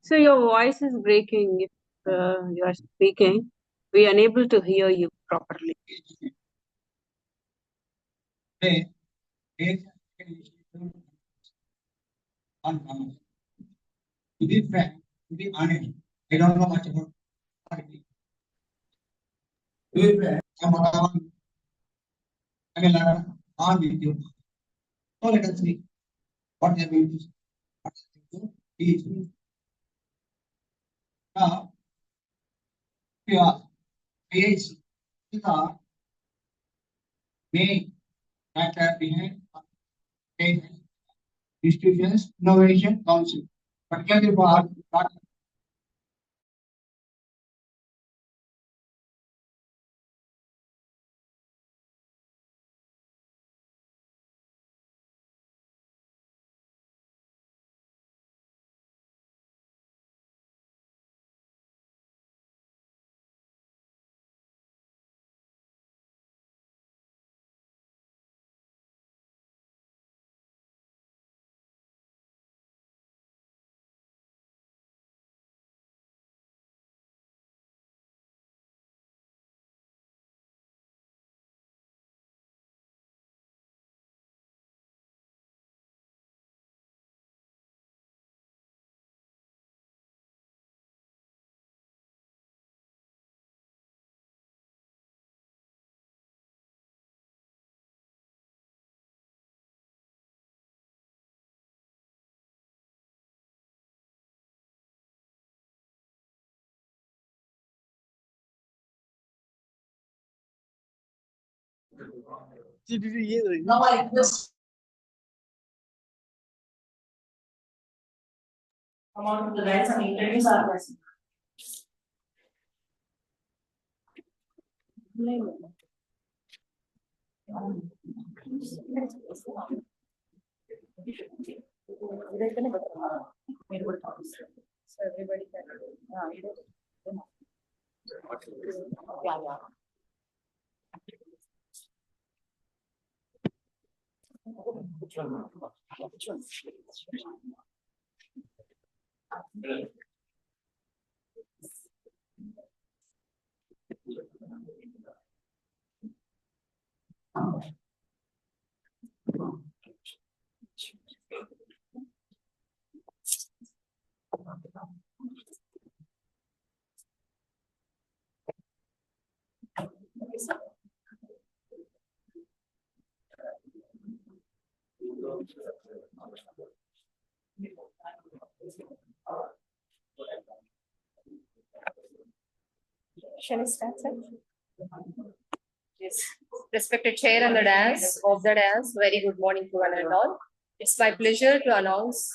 So your voice is breaking. If you are speaking, we are unable to hear you properly. To be frank, to be honest, I don't know much about politics. To be frank, I will learn on with you. So let us see what they are going to teach. Now, we are PhD is the main factor behind institutions innovation council, particularly for now I request come out of the lines and introduce our person. So everybody can. Yeah. Shall we start, sir? Yes. Respected chair and the dais of the dais, very good morning to one and all. It's my pleasure to announce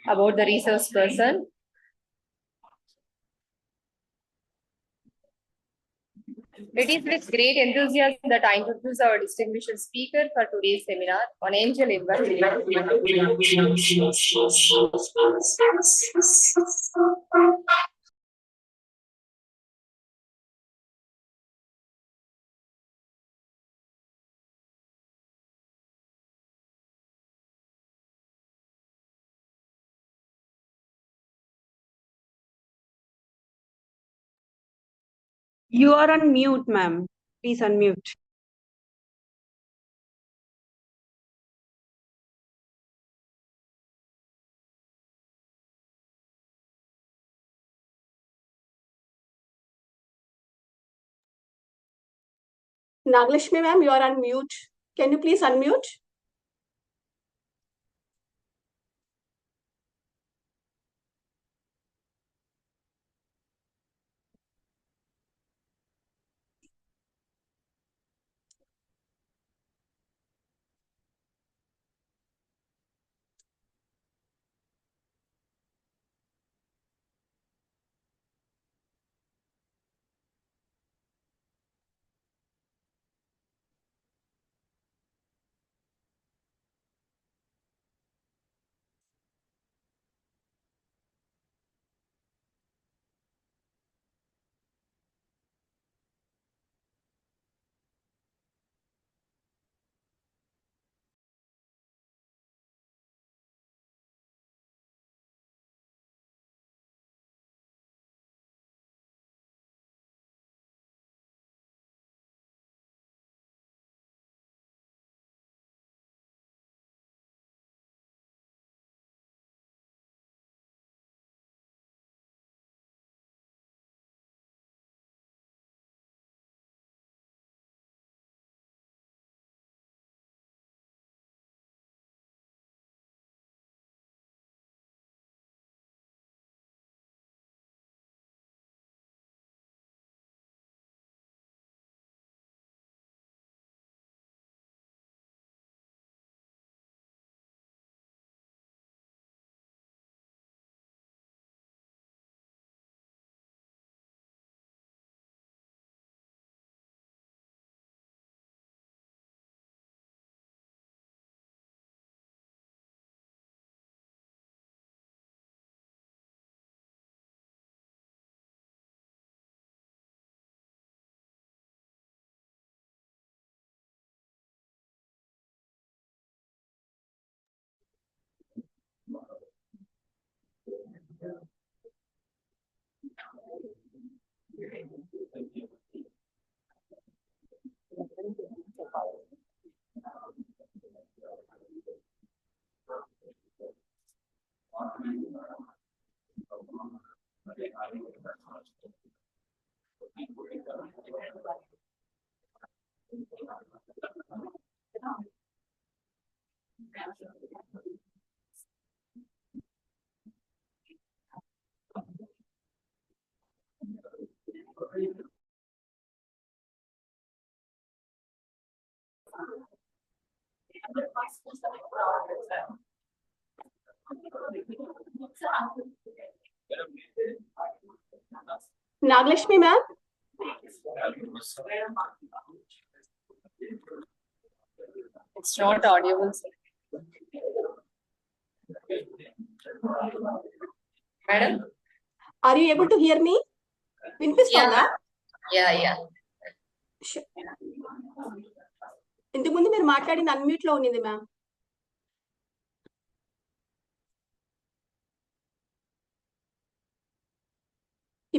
about the resource person. It is with great enthusiasm that I introduce our distinguished speaker for today's seminar on angel investment. You are on mute, ma'am. Please unmute. Naglashmi ma'am, you are on mute. Can you please unmute? Naglakshmi ma'am. It's not audible. Madam? Are you able to hear me? వినిపిస్తుందా? Yeah. ఇంతకు ముందు మీరు మాట్లాడింది unmute లో ఉన్నింది ma'am.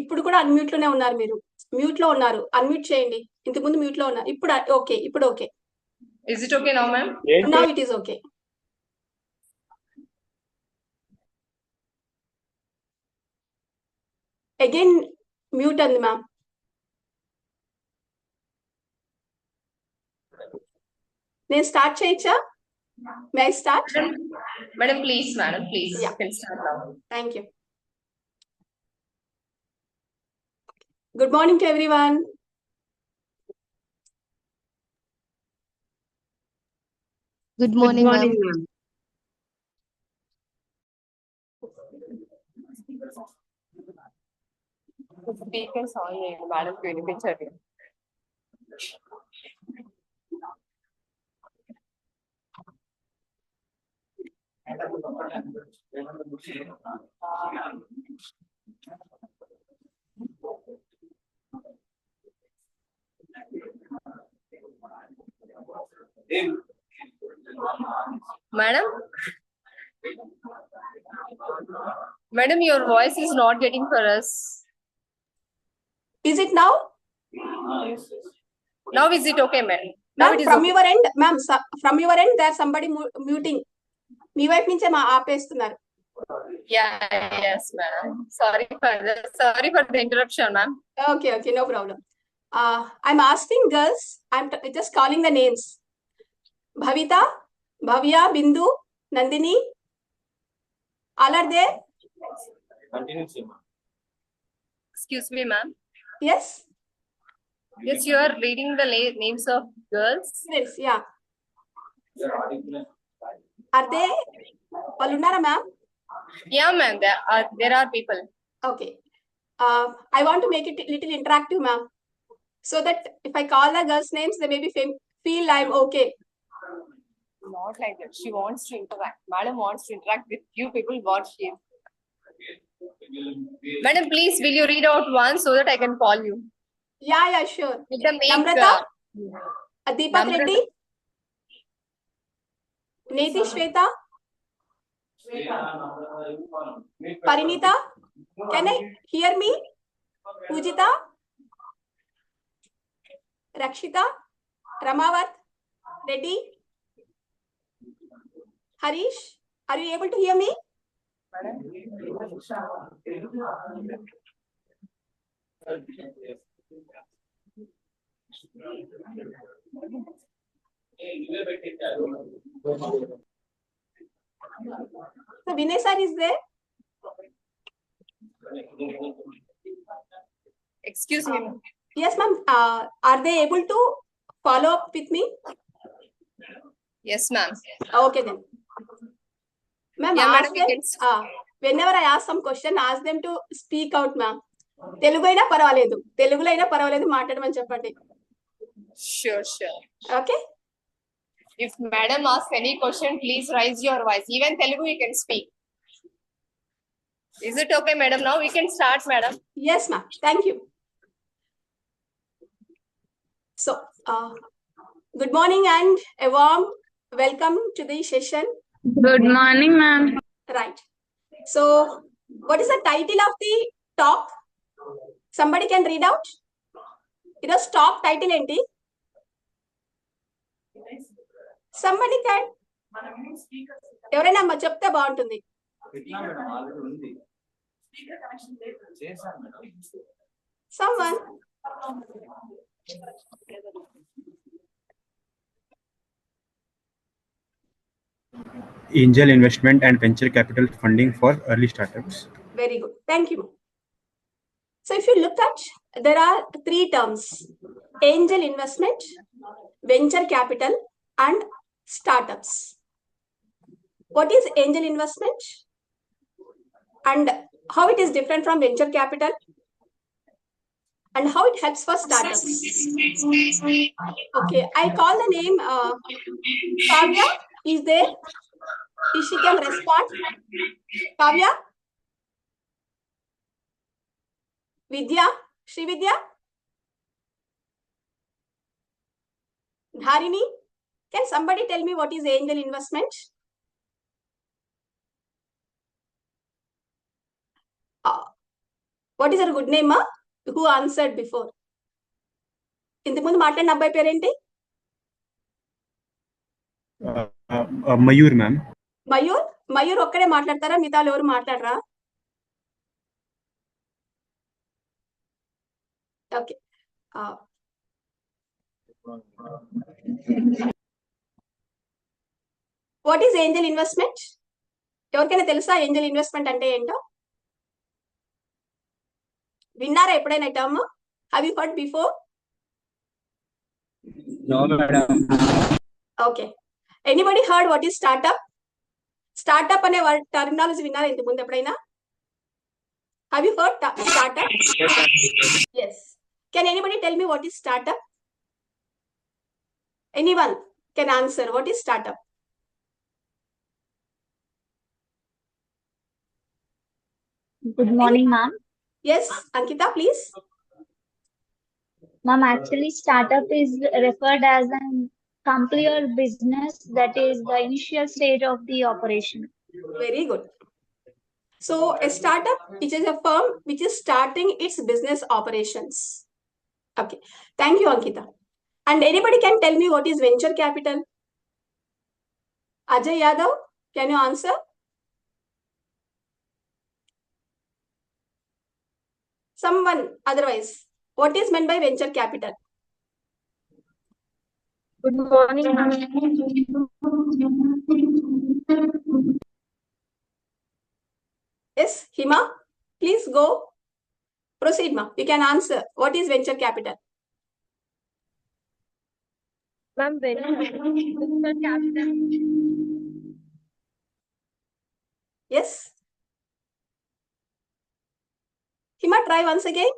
ఇప్పుడు కూడా unmute లోనే ఉన్నారు, మీరు మ్యూట్ లో ఉన్నారు. అన్మ్యూట్ చేయండి. ఇంతకు ముందు మ్యూట్ లో ఉన్నారు. ఇప్పుడు ఓకే, ఇప్పుడు okay. Is it okay now, ma'am? Now it is okay. Again mute అంది మ్యామ్. నేను స్టార్ట్ చేయొచ్చా? May I start? Madam, please, madam, please. Yeah. You can start now. Thank you. Good morning to everyone. Good morning, ma'am. ma'am. Speakers on, madam, వినిపించండి. Madam? Madam, your voice is not getting for us. Is it now? Now is it okay, madam? Now Ma'am, it is from okay. your end, ma'am, from your end, there's somebody muting. మీ వైపు నుంచే ఆపేస్తున్నారు. Yeah, yes, madam. Sorry for the interruption, ma'am. Okay, no problem. I'm asking girls, I'm just calling the names. Bhavita, Bhavya, Bindu, Nandini, all are there? Excuse me, ma'am. Yes? Yes, you are reading the names of girls. Yes, yeah. Are they? వాళ్ళు ఉన్నారా ma'am? Yeah, ma'am. There are people. Okay. I want to make it a little interactive, ma'am. So that if I call the girls' names, they maybe feel I'm okay. Not like that. She wants to interact. Madam wants to interact with you people. What she is. Madam, please, will you read out one so that I can call you? Yeah, sure. With the make, Namrata, Deepak Namrata. Reddy, Nethi Shweta, Parinita, can I hear me? Pujita, Rakshita, Ramavat, Reddy, Harish, are you able to hear me? So Vinay sir is there? Excuse me, ma'am. Yes, ma'am. Are they able to follow up with me? Yes, ma'am. Okay then. Ma'am, Yeah, ask madam, them, whenever I ask some question, ask them to speak out, ma'am. Telugu అయినా పర్వాలేదు, తెలుగులో అయినా పర్వాలేదు, మాట్లాడమని చెప్పండి. Sure. Okay? If madam asks any question, please raise your voice. Even Telugu you can speak. Is it okay, madam? Now we can start, madam. Yes, ma'am. Thank you. So, good morning and a warm welcome to the session. Good morning, ma'am. Right. So, What is the title of the talk? Somebody can read out? Talk title enti? Somebody can. ఎవరైనా అమ్మ చెప్తే బాగుంటుంది. Someone. Angel investment and venture capital funding for early startups. Very good. Thank you. So if you look at, there are three terms: angel investment, venture capital, and startups. What is angel investment and how it is different from venture capital and how it helps for startups? Okay, I call the name Kavya. Is there? If she can respond. Kavya? Vidya? Sri Vidya? Dharini? Can somebody tell me what is angel investment? What is her good name, ma? Who answered before? ఇంతకు ముందు మాట్లాడిన అబ్బాయి పేరేంటి? Mayur ma'am. Mayur ఒక్కడే మాట్లాడతారా? మిగతా ఎవరు మాట్లాడరా? Okay. What is Angel investment? ఎవరికైనా తెలుసా ఏంజల్ ఇన్వెస్ట్మెంట్ అంటే ఏంటో? విన్నారా ఎప్పుడైనా ఈ term? Have you heard before? No, madam. Okay. Anybody heard what is startup? Startup అనే టర్మినాలజీ విన్నారా ఇంతకు ముందు ఎప్పుడైనా? Have you heard startup? Yes. Can anybody tell me what is startup? Anyone can answer. What is startup? Good morning, ma'am. Yes, Ankita, please. Ma'am, actually, startup is referred as a company or business that is the initial stage of the operation. Very good. So, a startup, which is a firm which is starting its business operations. Okay. Thank you, Ankita. And anybody can tell me what is venture capital? Ajay Yadav, can you answer? Someone otherwise. What is meant by venture capital? Good morning, ma'am. Yes, Hima, please go. Proceed, ma. You can answer. What is venture capital? Ma'am, venture capital. Yes. Hima, try once again.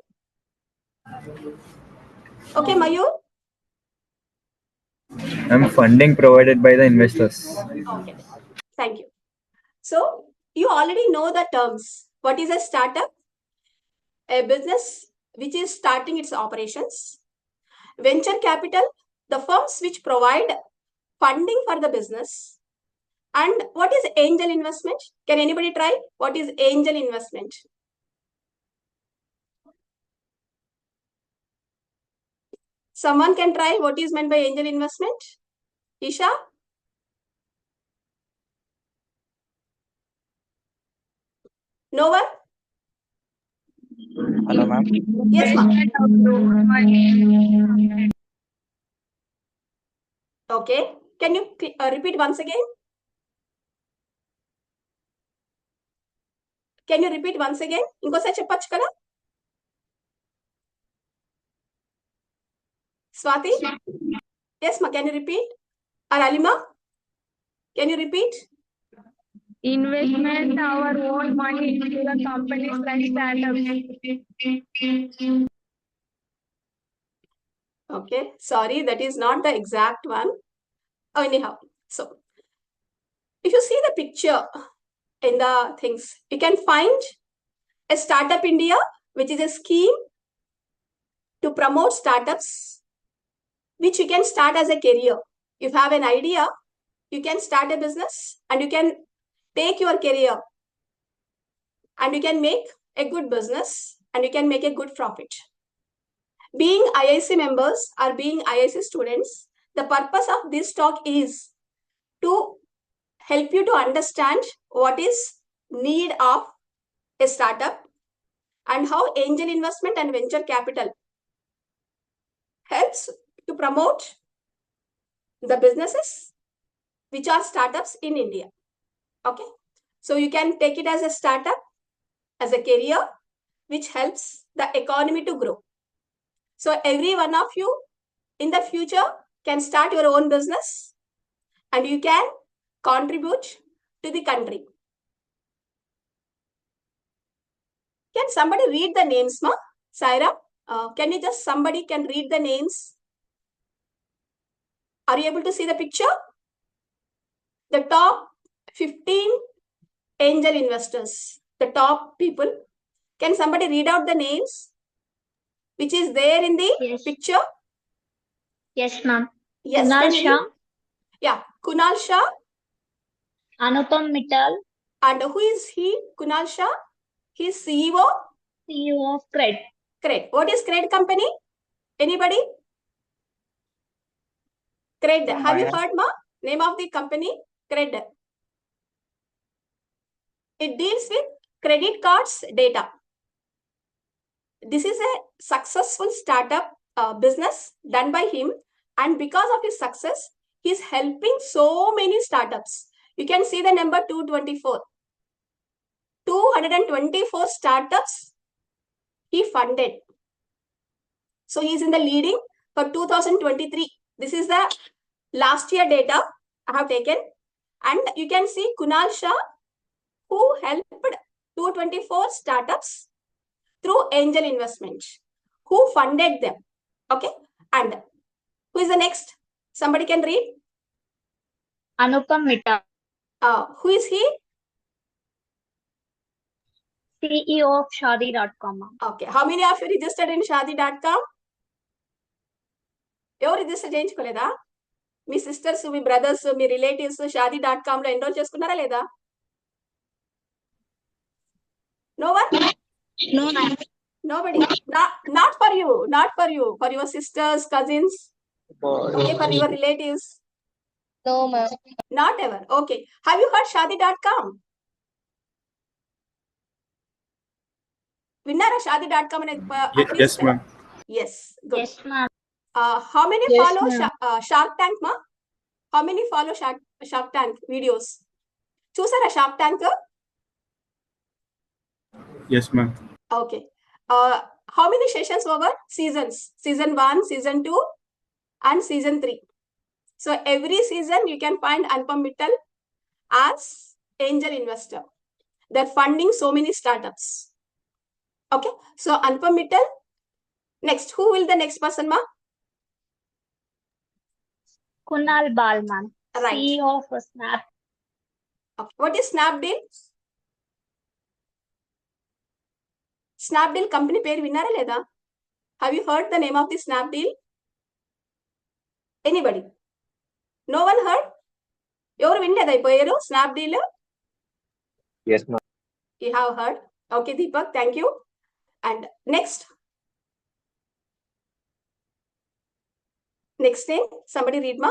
Okay, Mayur. Funding provided by the investors. Okay. Thank you. So, you already know the terms. What is a startup? A business which is starting its operations. Venture capital, the firms which provide funding for the business. And what is angel investment? Can anybody try? What is angel investment? Someone can try what is meant by angel investment? Isha? No one? Hello, ma'am. Yes, ma'am. Okay. Can you repeat once again? Can you repeat once again? ఇంకోసారి చెప్పొచ్చు కదా? Swati? Yes, ma. Can you repeat? Or Alima? Can you repeat? Investment our own money into the companies like startups. Okay. Sorry, that is not the exact one. Oh, anyhow. So, if you see the picture in the things, you can find a Startup India, which is a scheme to promote startups, which you can start as a career. If you have an idea, you can start a business and you can take your career and you can make a good business and you can make a good profit. Being IIC members or being IIC students, the purpose of this talk is to help you to understand what is need of a startup and how angel investment and venture capital helps to promote the businesses which are startups in India. Okay, so you can take it as a startup, as a career, which helps the economy to grow. So every one of you in the future can start your own business and you can contribute to the country. Can somebody read the names, ma? Saira, can you just, somebody can read the names? Are you able to see the picture? The top 15 angel investors, the top people. Can somebody read out the names which is there in the picture? Yes, ma'am. Yes, Kunal can you Shah, read? Yeah, Kunal Shah. Anupam Mittal, And who is he? Kunal Shah. He is CEO. CEO of CRED. CRED. What is CRED company? Anybody? CRED. Have you heard, ma? Name of the company? CRED. It deals with credit cards data. This is a successful startup business done by him, and because of his success, he's helping so many startups. You can see the number 224. 224 startups he funded. So he's in the leading for 2023. This is the last year data I have taken. And you can see Kunal Shah, who helped 224 startups through angel investment, who funded them. Okay. And who is the next? Somebody can read? Anupam Mittal, Who is he? CEO of Shadi.com. Okay. How many of you registered in Shadi.com? ఎవరు register చేయించుకోలేదా? మీ sisters, మీ brothers, మీ relatives షాదీ.com లో enrol చేసుకున్నారా లేదా? No one? No, ma'am. Nobody. Not for you. Not for you. For your sisters, cousins. Okay, for your relatives. No, ma'am. Not ever. Okay. Have you heard Shadi.com? విన్నారా Shadi.com అనేది? Yes, ma'am. Yes. Good. Yes, ma'am. How many Yes, follow ma'am. Shark Tank, ma? How many follow Shark Tank videos? చూసారా Shark Tank? Yes, ma'am. Okay. How many sessions over? Seasons. Season 1, Season 2, and Season 3. So every season you can find Anupam Mittal as angel investor. They're funding so many startups. Okay. So Anupam Mittal. Next. Who will the next person, ma? Kunal Balman, Right. CEO of Snap. Okay. What is Snapdeal? Snapdeal company పేరు విన్నారా లేదా? Have you heard the name of the Snapdeal? Anybody? No one heard? ఎవరు వినలేదా ఈ పేరు Snapdeal? Yes, ma'am. You have heard. Okay, Deepak, thank you. And next. Next name, somebody read, ma.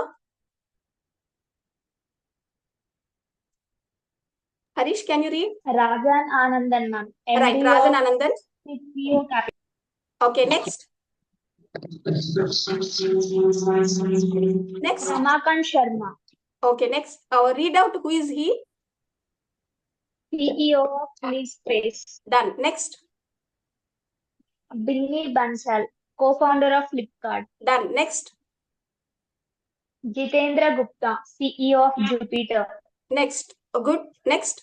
Harish, can you read? Rajan Anandan, ma'am. Right, MD Rajan of Anandan. CEO Capital. Okay, next. Next. Ramakant Sharma, Okay, next. Read out who is he. CEO of Fleet Space. Done. Next. Billy Bansal, co-founder of Flipkart. Done. Next. Jitendra Gupta, CEO of Jupiter. Next. Good. Next.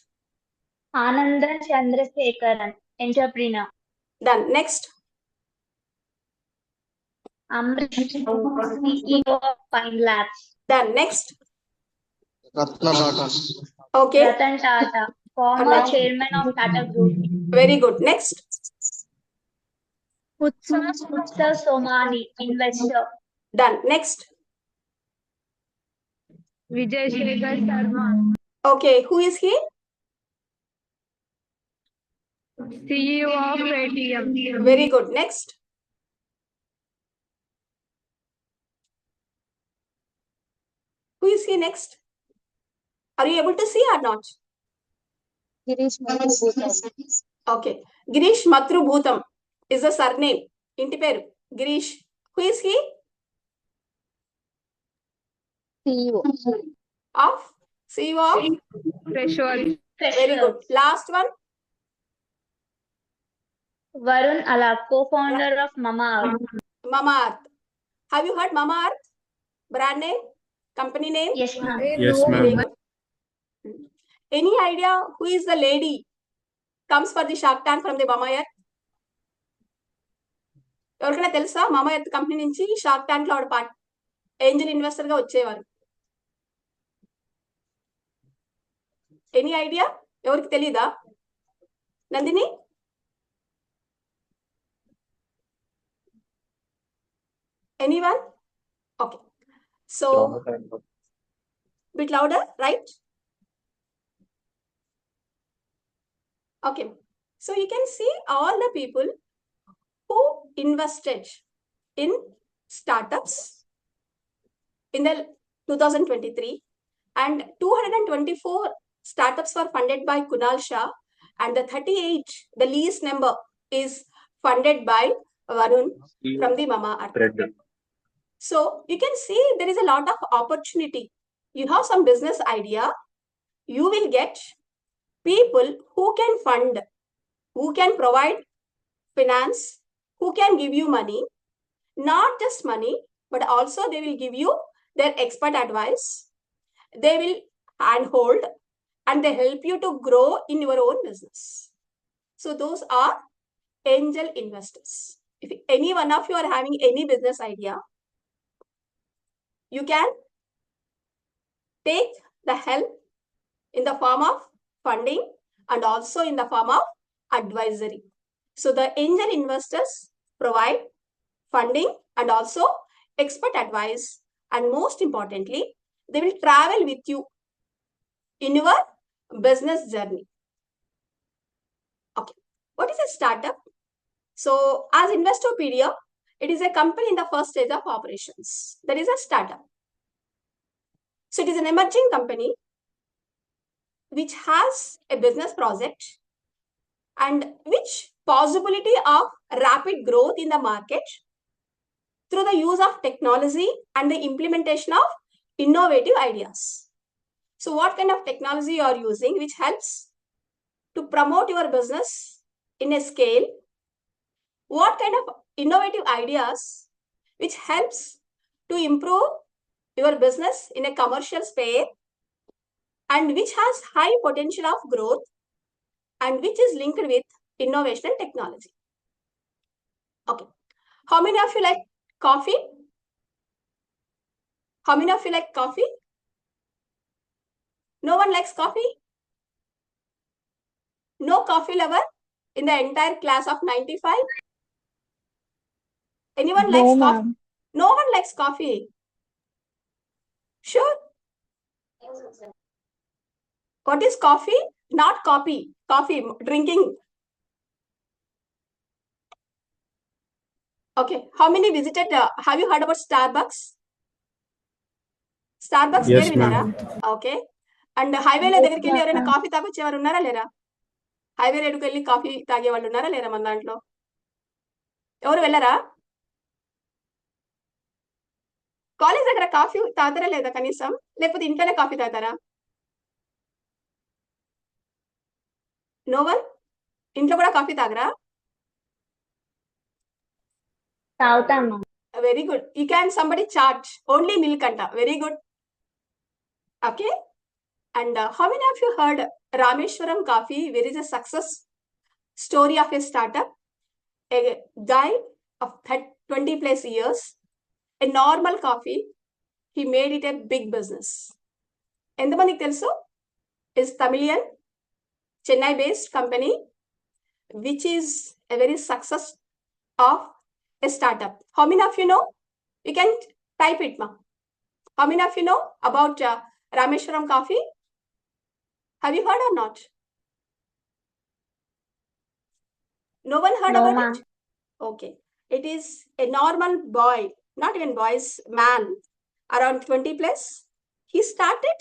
Anandan Chandrasekharan, entrepreneur. Done. Next. Amrish Rao, CEO of Pine Labs. Done. Next. Ratna Tata. Okay. Ratan Tata, former chairman of Tata Group. Very good. Next. Utsav Somani, investor. Done. Next. Vijay Shekhar Sharma, Okay, who is he? CEO of ATM. Very good. Next. Who is he next? Are you able to see or not? Girish Matrubhutam. Okay. Girish Matrubhutam is the surname. Inti peru. Girish. Who is he? CEO. Of? CEO of? Freshwell. Very good. Last one. Varun Alap, co-founder of Mama Earth. Mama Earth. Have you heard Mama Earth? Brand name? Company name? Yes, ma'am. Yes, Very ma'am. good. Any idea who is the lady comes for the Shark Tank from the Mama Earth? ఎవరికైనా తెలుసా మామా earth company నుంచి shark tank లో ఆవిడ Angel investor గా వచ్చేవారు. Any idea? ఎవరికి తెలీదా? Nandini? Anyone? Okay. So, bit louder, right? Okay. So you can see all the people who invested in startups in the 2023, and 224 startups were funded by Kunal Shah, and the 38, the least number, is funded by Varun from the Mama Earth. So you can see there is a lot of opportunity. You have some business idea, you will get people who can fund, who can provide finance, who can give you money, not just money, but also they will give you their expert advice. They will handhold and they help you to grow in your own business. So those are angel investors. If any one of you are having any business idea, you can take the help in the form of funding and also in the form of advisory. So the angel investors provide funding and also expert advice, and most importantly, they will travel with you in your business journey. Okay, what is a startup? So as Investopedia, it is a company in the first stage of operations. That is a startup. So it is an emerging company which has a business project and which possibility of rapid growth in the market through the use of technology and the implementation of innovative ideas. So what kind of technology you are using which helps to promote your business in a scale? What kind of innovative ideas which helps to improve your business in a commercial space and which has high potential of growth and which is linked with innovation and technology? Okay. How many of you like coffee? How many of you like coffee? No one likes coffee? No coffee lover in the entire class of 95? Anyone likes coffee? No one likes coffee. Sure. What is coffee? Not copy. Coffee, drinking. Okay. How many visited? Have you heard about Starbucks? Starbucks Yes, there winara? ma'am. Okay. And highway లో దగ్గరికి వెళ్ళి ఎవరైనా coffee తాగొచ్చేవారు ఉన్నారా లేరా? Highway రేటుకు వెళ్ళి coffee తాగే వాళ్ళు ఉన్నారా లేరా మన దాంట్లో? ఎవరు వెళ్ళరా? కాలేజ్ దగ్గర కాఫీ తాగుతారా లేదా కనీసం? లేకపోతే ఇంట్లోనే కాఫీ తాగుతారా? No one? ఇంట్లో కూడా కాఫీ తాగరా? తాగుతాము. Very good. You can somebody charge only milk anta. Very good. Okay. And how many of you heard Rameshwaram Coffee? Where is a success story of a startup? A guy of 20 plus years, a normal coffee, he made it a big business. Endamandiki telusu? Is Tamilian, Chennai based company, which is a very success of a startup. How many of you know? You can type it, ma. How many of you know about Rameshwaram Coffee? Have you heard or not? No one heard No, about ma'am. it? Okay. It is a normal boy, not even boys, man, around 20 plus. He started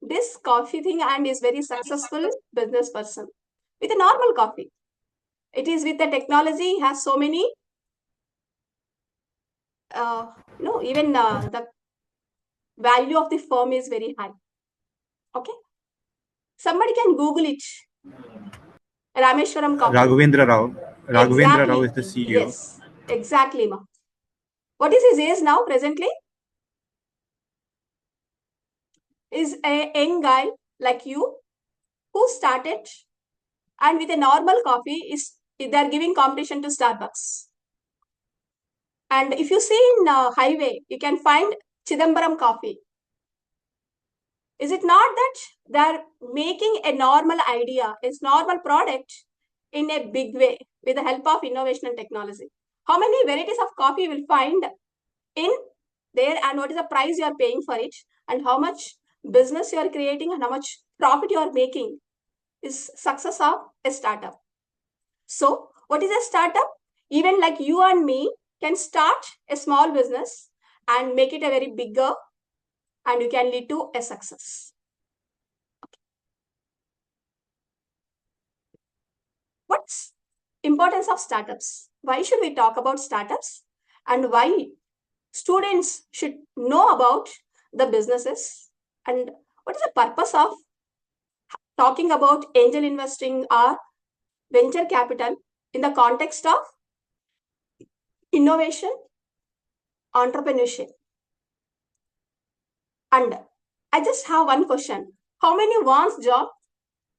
this coffee thing and is very successful business person with a normal coffee. It is with the technology, has so many, even the value of the firm is very high. Okay. Somebody can Google it. Rameshwaram Coffee. Raghavendra Rao. Raghavendra Rao Exactly. is the CEO. Yes, exactly, ma. What is his age now, presently? Is a young guy like you who started and with a normal coffee is they're giving competition to Starbucks. And if you see in highway, you can find Chidambaram coffee. Is it not that they're making a normal idea, a normal product in a big way with the help of innovation and technology? How many varieties of coffee you will find in there, and what is the price you are paying for it, and how much business you are creating and how much profit you are making is success of a startup. So what is a startup? Even like you and me can start a small business and make it a very bigger, and you can lead to a success. What's importance of startups? Why should we talk about startups, and why students should know about the businesses, and what is the purpose of talking about angel investing or venture capital in the context of innovation, entrepreneurship? And I just have one question. How many wants job?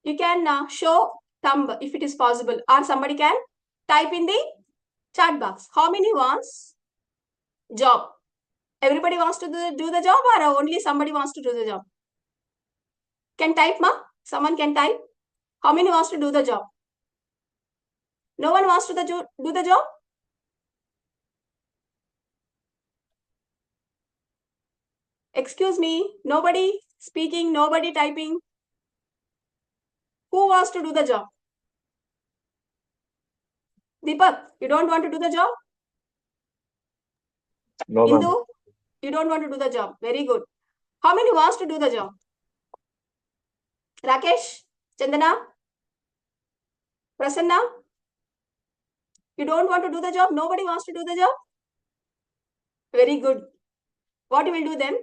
You can show thumb if it is possible, or somebody can type in the chat box. How many wants job? Everybody wants to do the job, or only somebody wants to do the job? Can type, ma? Someone can type. How many wants to do the job? No one wants to do the job? Excuse me, nobody speaking, nobody typing. Who wants to do the job? Deepak, you don't want to do the job? No, ma'am. Indu, you don't want to do the job. Very good. How many wants to do the job? Rakesh, Chandana, Prasanna, you don't want to do the job? Nobody wants to do the job? Very good. What you will do then?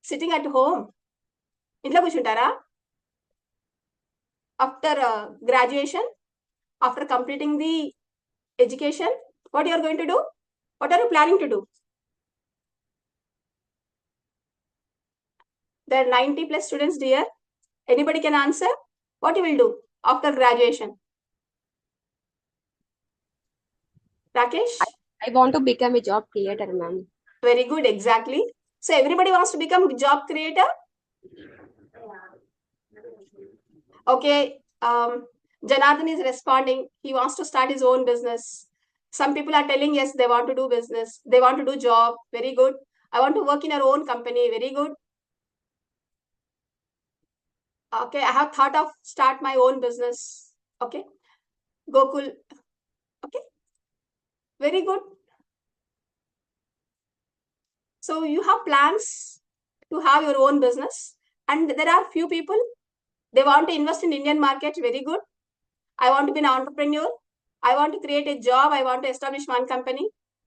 Sitting at home. ఇంట్లో కూర్చుంటారా? After graduation, after completing the education, what you are going to do? What are you planning to do? There are 90 plus students here. Anybody can answer? What you will do after graduation? Rakesh? I want to become a job creator, ma'am. Very good, exactly. So everybody wants to become job creator? Okay, Janardhan is responding. He wants to start his own business. Some people are telling, yes, they want to do business. They want to do job. Very good. I want to work in our own company. Very good. Okay, I have thought of start my own business. Okay, Gokul. Okay, very good. So you have plans to have your own business, and there are few people, they want to invest in Indian market. Very good. I want to be an entrepreneur. I want to create a job. I want to establish one company,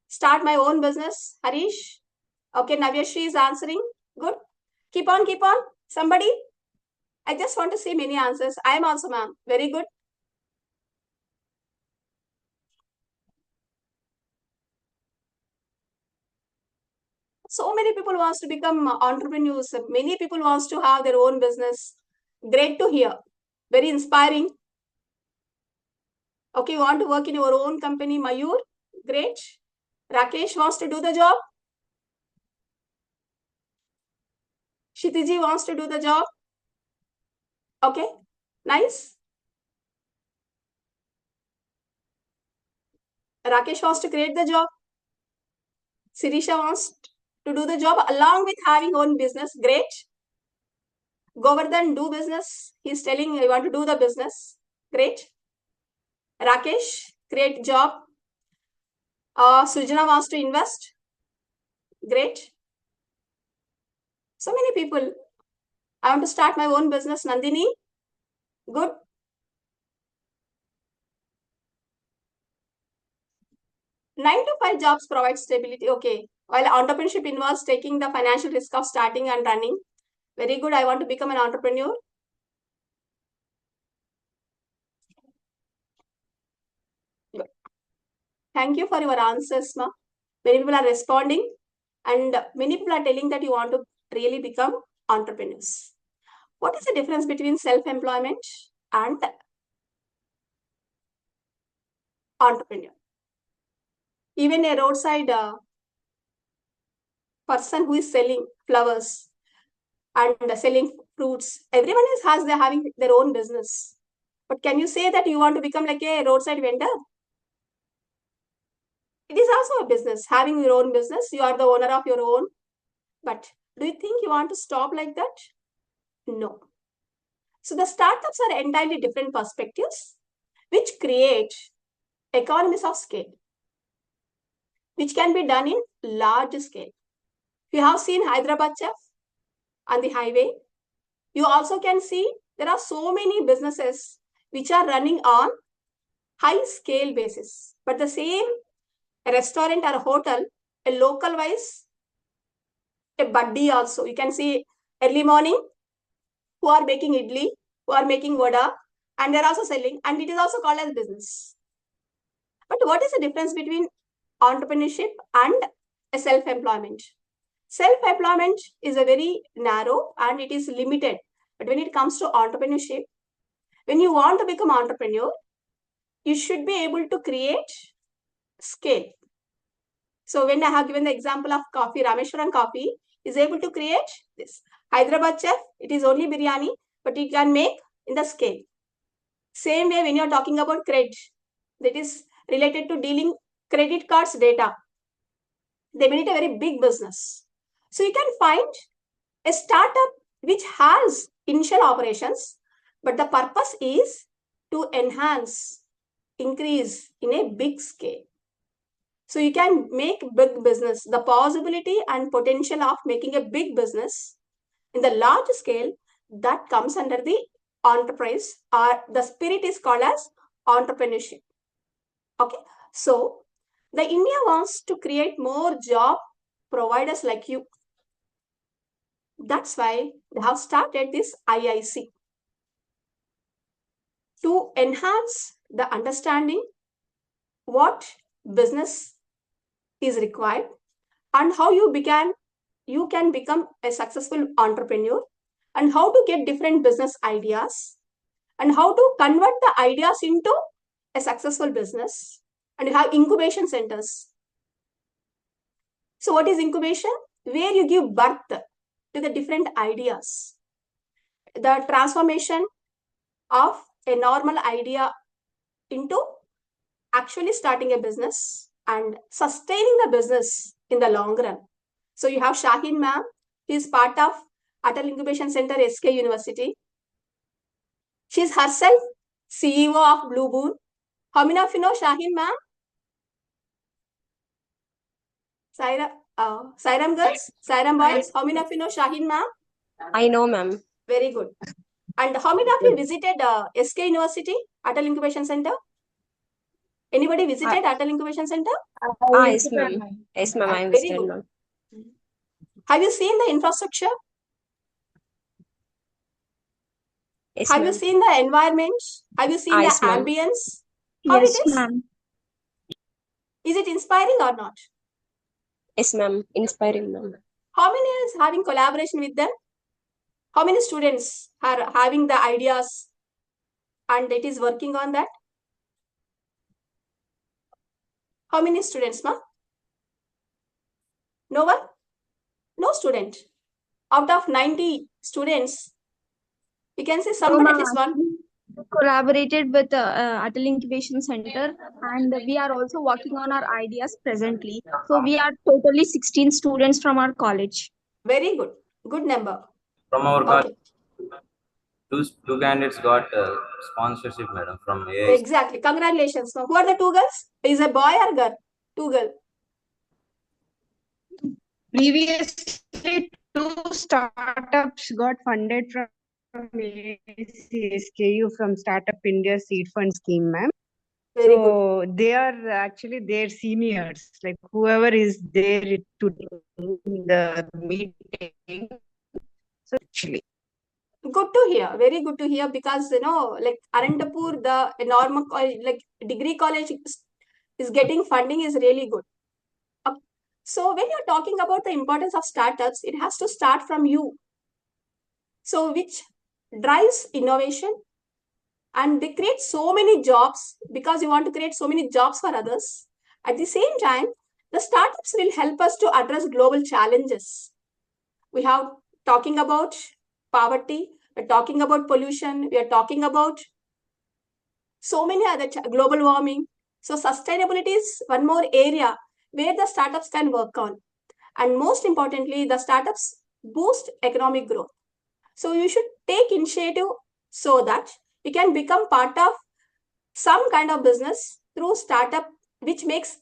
start my own business. Harish. Okay, Navyashri is answering. Good. Keep on, keep on. Somebody. I just want to see many answers. I am also, ma'am. Very good. So many people wants to become entrepreneurs. Many people wants to have their own business. Great to hear. Very inspiring. Okay, you want to work in your own company, Mayur? Great. Rakesh wants to do the job. Kshitiji wants to do the job. Okay, nice. Rakesh wants to create the job. Sirisha wants to do the job along with having own business. Great. Govardhan, do business. He's telling you want to do the business. Great. Rakesh, create job. Sujana wants to invest. Great. So many people. I want to start my own business. Nandini, good. Nine to 5 jobs provide stability. Okay. While entrepreneurship involves taking the financial risk of starting and running. Very good. I want to become an entrepreneur. Good. Thank you for your answers, ma. Many people are responding and many people are telling that you want to really become entrepreneurs. What is the difference between self-employment and entrepreneur? Even a roadside person who is selling flowers and selling fruits, everyone is having their own business. But can you say that you want to become like a roadside vendor? It is also a business, having your own business. You are the owner of your own. But do you think you want to stop like that? No. So the startups are entirely different perspectives, which create economies of scale, which can be done in large scale. You have seen Hyderabad chef on the highway. You also can see there are so many businesses which are running on high scale basis. But the same restaurant or hotel, a local wise, a buddy also. You can see early morning who are making idli, who are making vada, and they're also selling, and it is also called as business. But what is the difference between entrepreneurship and a self-employment? Self-employment is a very narrow and it is limited. But when it comes to entrepreneurship, when you want to become entrepreneur, you should be able to create scale. So when I have given the example of coffee, Rameshwaran Coffee is able to create this. Hyderabad chef, it is only biryani, but it can make in the scale. Same way when you're talking about credit, that is related to dealing credit cards data. They made it a very big business. So you can find a startup which has initial operations, but the purpose is to enhance, increase in a big scale. So you can make big business. The possibility and potential of making a big business in the large scale, that comes under the enterprise, or the spirit is called as entrepreneurship. Okay. So the India wants to create more job providers like you. That's why they have started this IIC to enhance the understanding what business is required and how you can become a successful entrepreneur, and how to get different business ideas, and how to convert the ideas into a successful business. And you have incubation centers. So what is incubation? Where you give birth to the different ideas. The transformation of a normal idea into actually starting a business and sustaining the business in the long run. So you have Shaheen ma'am, she is part of Atal Incubation Center, SK University. She is herself CEO of Blue Boon. How many of you know Shaheen ma'am? Sairam girls, Sairam boys, how many of you know Shaheen ma'am? I know, ma'am. Very good. And how many of you visited SK University, Atal Incubation Center? Anybody visited Atal Incubation Center? Yes, ma'am. Yes, ma'am. I Very visited, good. ma'am. Have you seen the infrastructure? Yes, Have you ma'am. seen the environment? Have you seen the Yes, ma'am. ambience? How Yes, it is? ma'am. Is it inspiring or not? Yes, ma'am. Inspiring, ma'am. How many is having collaboration with them? How many students are having the ideas and it is working on that? How many students, ma? No one? No student. Out of 90 students, you can say somebody at least one. Collaborated with Atal Incubation Center, and we are also working on our ideas presently. So we are totally 16 students from our college. Very good. Good number. From our Okay. Two candidates got sponsorship, madam, from AI. Exactly. Congratulations. Now, who are the two girls? Is a boy or girl? Two girls. Previously, two startups got funded from ACSKU from Startup India Seed Fund Scheme, ma'am. Very good. So they are actually their seniors, like whoever is there today in the meeting. So actually, Good to hear. Very good to hear, because like Anantapur, the normal like degree college is getting funding is really good. So when you're talking about the importance of startups, it has to start from you. So which drives innovation, and they create so many jobs because you want to create so many jobs for others. At the same time, the startups will help us to address global challenges. We have talking about poverty, we're talking about pollution, we are talking about so many other global warming. So sustainability is one more area where the startups can work on. And most importantly, the startups boost economic growth. So you should take initiative so that you can become part of some kind of business through startup, which makes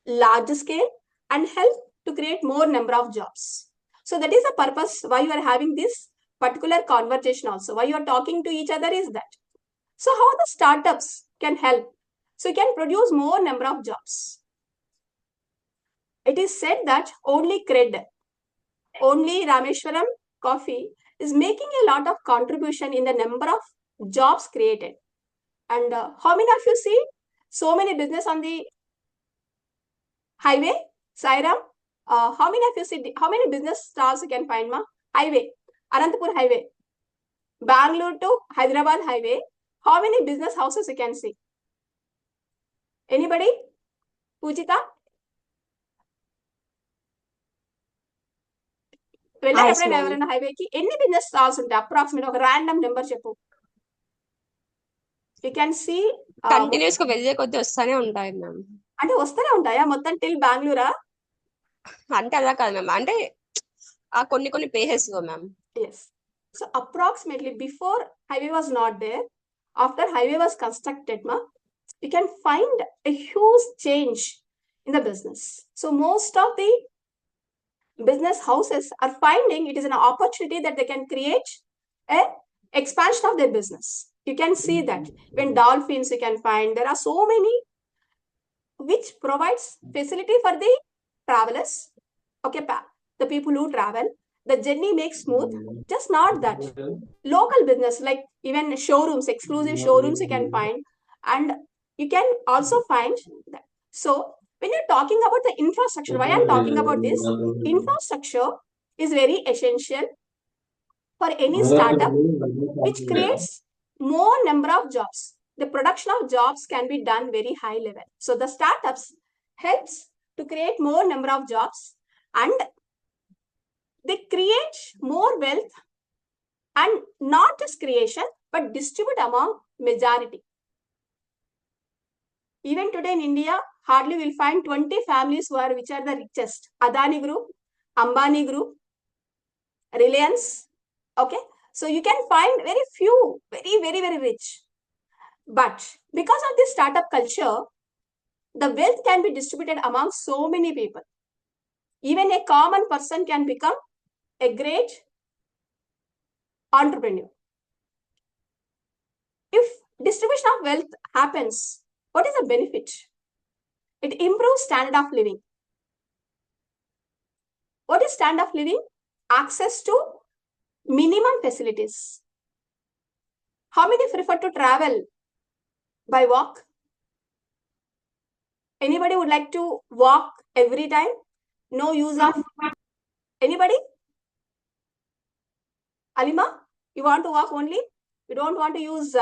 large scale and help to create more number of jobs. So that is the purpose why you are having this particular conversation also. Why you are talking to each other is that. So how the startups can help? So you can produce more number of jobs. It is said that only cred, only Rameshwaram coffee is making a lot of contribution in the number of jobs created. And how many of you see so many business on the highway? Sairam, how many of you see, how many business stalls you can find, ma? Highway, Ananthapur highway, Bangalore to Hyderabad highway. How many business houses you can see? Anybody? Pujita? వెళ్ళారు ఎప్పుడైనా ఎవరైనా హైవేకి ఎన్ని business stalls ఉంటాయి approximate ఒక random number చెప్పు you can see continuous గా వెళ్ళే కొద్ది వస్తానే ఉంటాయి మ్యామ్ అంటే వస్తూనే ఉంటాయా మొత్తం టిల్ బెంగళూరా అంటే అలా కాదు మ్యామ్ అంటే ఆ కొన్ని ప్లేసెస్ లో ma'am yes so approximately before highway was not there after highway was constructed ma you can find a huge change in the business so most of the business houses are finding it is an opportunity that they can create a expansion of their business. You can see that when dolphins you can find there are so many which provides facility for the travelers. Okay, the people who travel, the journey makes smooth. Just not that. Local business like even showrooms, exclusive showrooms you can find, and you can also find that. So when you're talking about the infrastructure, why I'm talking about this, infrastructure is very essential for any startup which creates more number of jobs. The production of jobs can be done very high level. So the startups helps to create more number of jobs and they create more wealth and not just creation but distribute among majority. Even today in India, hardly will find 20 families which are the richest. Adani Group, Ambani Group, Reliance. Okay, so you can find very few, very rich. But because of this startup culture, the wealth can be distributed among so many people. Even a common person can become a great entrepreneur. If distribution of wealth happens, what is the benefit? It improves standard of living. What is standard of living? Access to minimum facilities. How many prefer to travel by walk? Anybody would like to walk every time? No use of anybody? Alima, you want to walk only? You don't want to use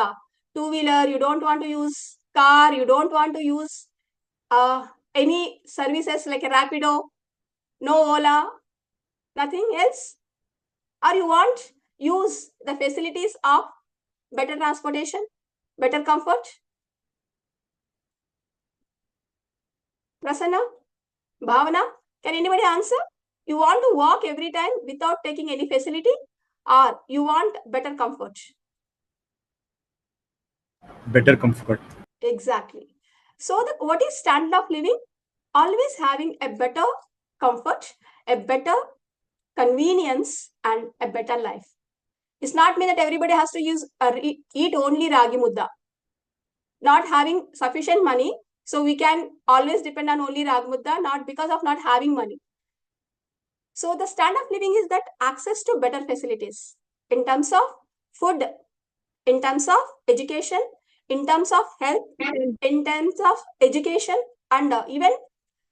two-wheeler, you don't want to use car, you don't want to use any services like a Rapido, no Ola, nothing else? Or you want use the facilities of better transportation, better comfort? Prasanna, Bhavana, can anybody answer? You want to walk every time without taking any facility or you want better comfort? better comfort. Exactly. So what is standard of living? Always having a better comfort, a better convenience, and a better life. It's not mean that everybody has to eat only ragi mudda. Not having sufficient money, so we can always depend on only ragi mudda, not because of not having money. So the standard of living is that access to better facilities in terms of food, in terms of education, in terms of health, in terms of education, and even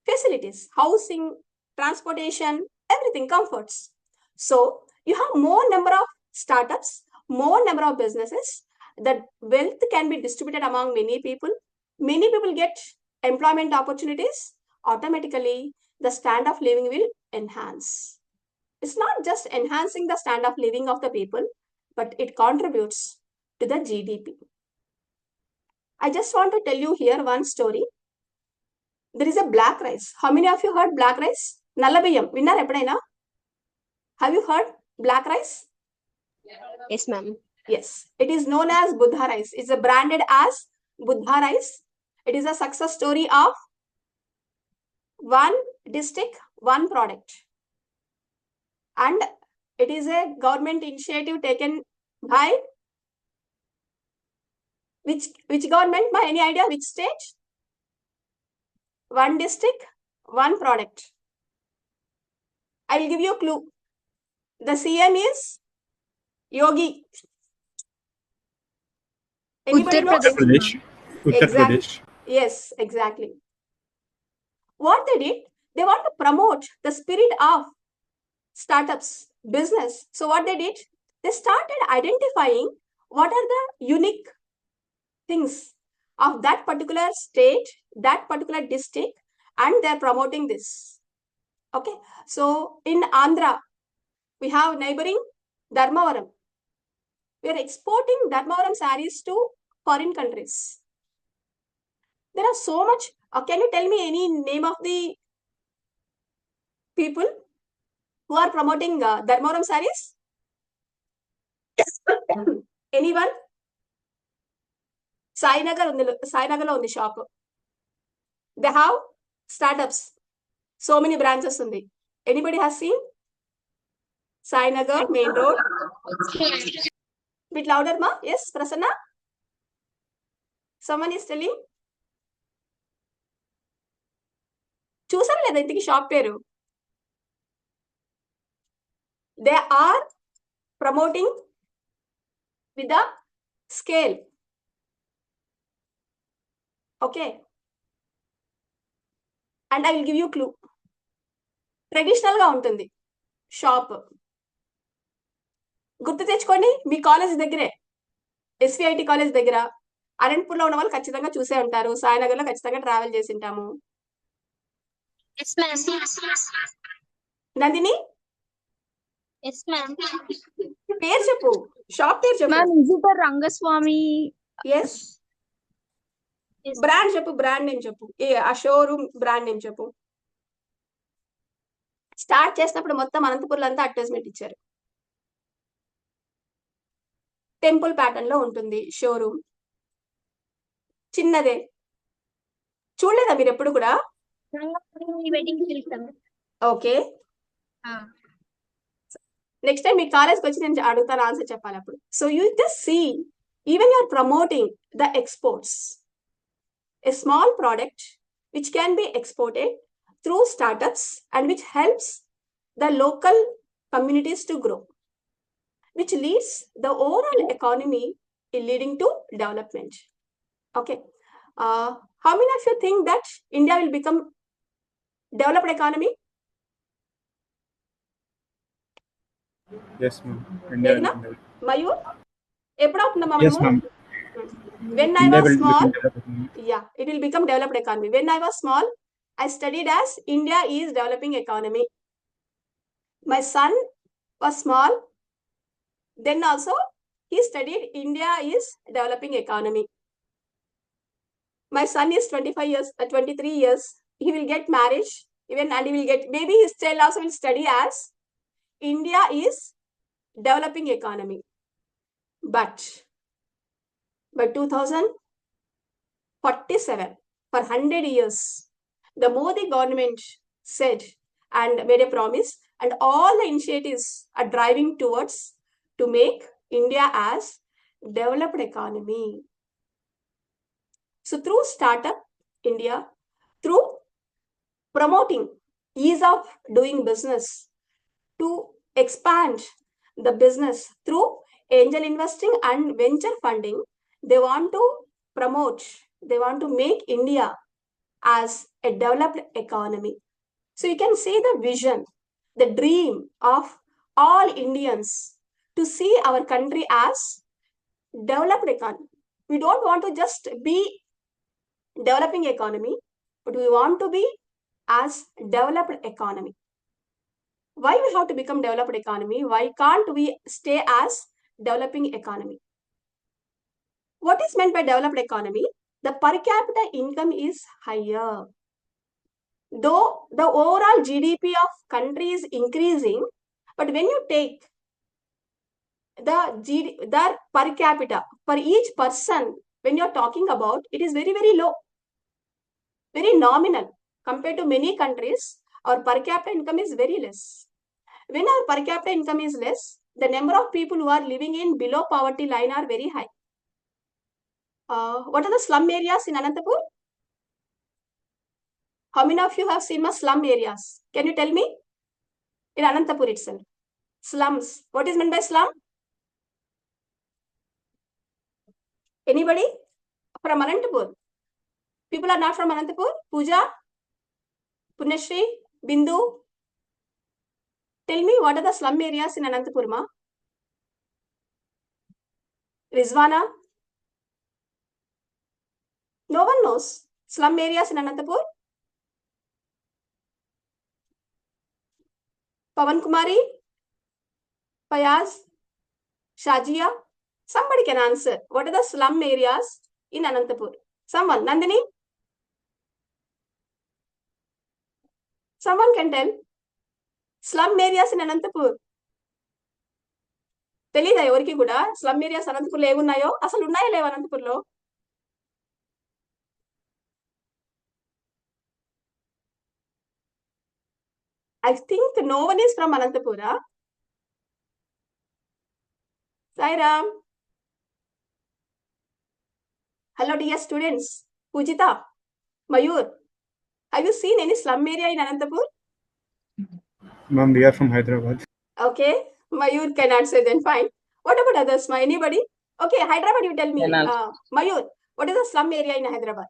facilities, housing, transportation, everything, comforts. So you have more number of startups, more number of businesses, that wealth can be distributed among many people get employment opportunities, automatically the standard of living will enhance. It's not just enhancing the standard of living of the people, but it contributes to the GDP. I just want to tell you here one story. There is a black rice. How many of you heard black rice? Nallabiyam. Winner eppudaina? Have you heard black rice? Yes, ma'am. Yes. It is known as Buddha rice. It's branded as Buddha rice. It is a success story of one district, one product. And it is a government initiative taken by which government? By any idea? Which state? One district, one product. I will give you a clue. The CM is Yogi. Anybody knows? Uttar Pradesh. Uttar Exactly. Pradesh. Yes, exactly. What they did, they want to promote the spirit of startups, business. So what they did, they started identifying what are the unique things of that particular state, that particular district, and they're promoting this. Okay. So in Andhra, we have neighboring Dharmavaram. We are exporting Dharmavaram sarees to foreign countries. There are so much. Can you tell me any name of the people who are promoting Dharmavaram sarees? Anyone? Sainagar on the shop. They have startups. So many branches on the. Anybody has seen? Sainagar, main road. Bit louder, ma? Yes, Prasanna? Someone is telling? చూసారా లేదా ఇంతకీ shop పేరు? They are promoting with the scale. Okay. And I will give you a clue. Traditional గా ఉంటుంది shop. గుర్తు తెచ్చుకోండి, మీ college దగ్గరే, SVIT college దగ్గర. అనంతపూర్లో ఉన్న వాళ్ళు ఖచ్చితంగా చూసే ఉంటారు. సాయినగర్ లో ఖచ్చితంగా ట్రావెల్ చేసి ఉంటాము. నందిని పేరు చెప్పు, షాప్ పేరు చెప్పు. Ma'am is it a Rangaswamy? Yes. Brand చెప్పు, బ్రాండ్ నేమ్ చెప్పు, ఆ షోరూమ్ బ్రాండ్ నేమ్ చెప్పు. స్టార్ట్ చేసినప్పుడు మొత్తం అనంతపూర్లో అంతా అడ్వర్టైజ్మెంట్ ఇచ్చారు. టెంపుల్ ప్యాటర్న్ లో ఉంటుంది షోరూమ్, చిన్నదే. చూడలేదా మీరు ఎప్పుడు కూడా? ఓకే, నెక్స్ట్ టైం మీ కాలేజ్కి వచ్చి నేను అడుగుతాను, ఆన్సర్ చెప్పాలి అప్పుడు. So you just see, even you're promoting the exports, a small product which can be exported through startups and which helps the local communities to grow, which leads the overall economy in leading to development. Okay. How many of you think that India will become developed economy? Yes, ma'am. India will Medina? develop. Mayur? ఎప్పుడు అవుతుందమ్మా Yes, మనము? ma'am. When I India was will small, become developed. yeah, it will become developed economy. When I was small, I studied as India is developing economy. My son was small, then also he studied India is developing economy. My son is 25 years, 23 years. He will get married even, and he will get, maybe his child also will study as India is developing economy. But by 2047, for 100 years, the Modi government said and made a promise, and all the initiatives are driving towards to make India as developed economy. So through Startup India, through promoting ease of doing business, to expand the business through angel investing and venture funding, they want to promote, they want to make India as a developed economy. So you can see the vision, the dream of all Indians to see our country as developed economy. We don't want to just be developing economy, but we want to be as developed economy. Why we have to become developed economy? Why can't we stay as developing economy? What is meant by developed economy? The per capita income is higher. Though the overall GDP of country is increasing, but when you take the per capita for each person, when you're talking about, it is very, very low, very nominal. Compared to many countries, our per capita income is very less. When our per capita income is less, the number of people who are living in below poverty line are very high. What are the slum areas in Ananthapur? How many of you have seen the slum areas? Can you tell me? In Ananthapur itself. Slums. What is meant by slum? Anybody from Anantapur? People are not from Ananthapur? Pooja? Punyashri? Bindu? Tell me, what are the slum areas in Ananthapur, ma? Rizwana? No one knows. Slum areas in Ananthapur? Pavan Kumari? Fayaz? Shajia? Somebody can answer. What are the slum areas in Ananthapur? Someone. Nandini? Someone can tell. Slum areas in Ananthapur. తెలీదా ఎవరికి కూడా slum areas అనంతపూర్లో ఏమున్నాయో? అసలు ఉన్నాయా లేవు అనంతపూర్లో? I think no one is from Ananthapura. Sairam. Hello dear students. Pujita, Mayur, have you seen any slum area in Ananthapur? Ma'am, we are from Hyderabad. Okay, Mayur can answer then, fine. What about others? Anybody? Okay, Hyderabad, you tell me. Mayur, what is the slum area in Hyderabad?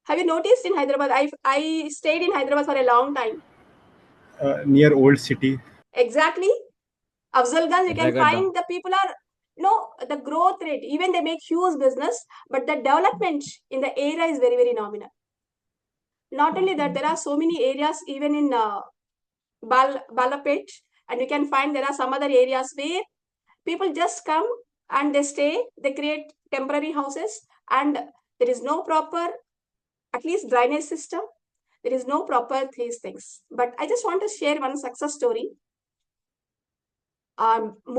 Have you noticed in Hyderabad? I stayed in Hyderabad for a long time. Near Old City. Exactly. Afzalganj, you can find the people are, the growth rate, even they make huge business, but the development in the area is very, very nominal. Not only that, there are so many areas even in Balapet, and you can find there are some other areas where people just come and they stay, they create temporary houses, and there is no proper, at least drainage system, there is no proper these things. But I just want to share one success story.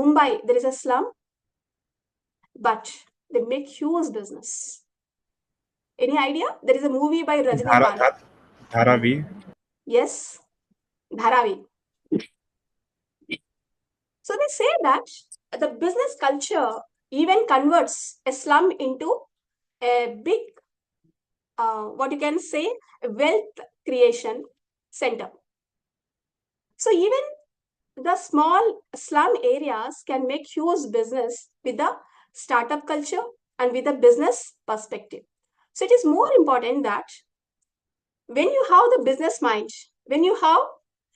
Mumbai, there is a slum, but they make huge business. Any idea? There is a movie by Rajinikanth. Dharavi. Yes, Dharavi. So they say that the business culture even converts a slum into a big, what you can say, wealth creation center. So even the small slum areas can make huge business with the startup culture and with the business perspective. So it is more important that when you have the business mind, when you have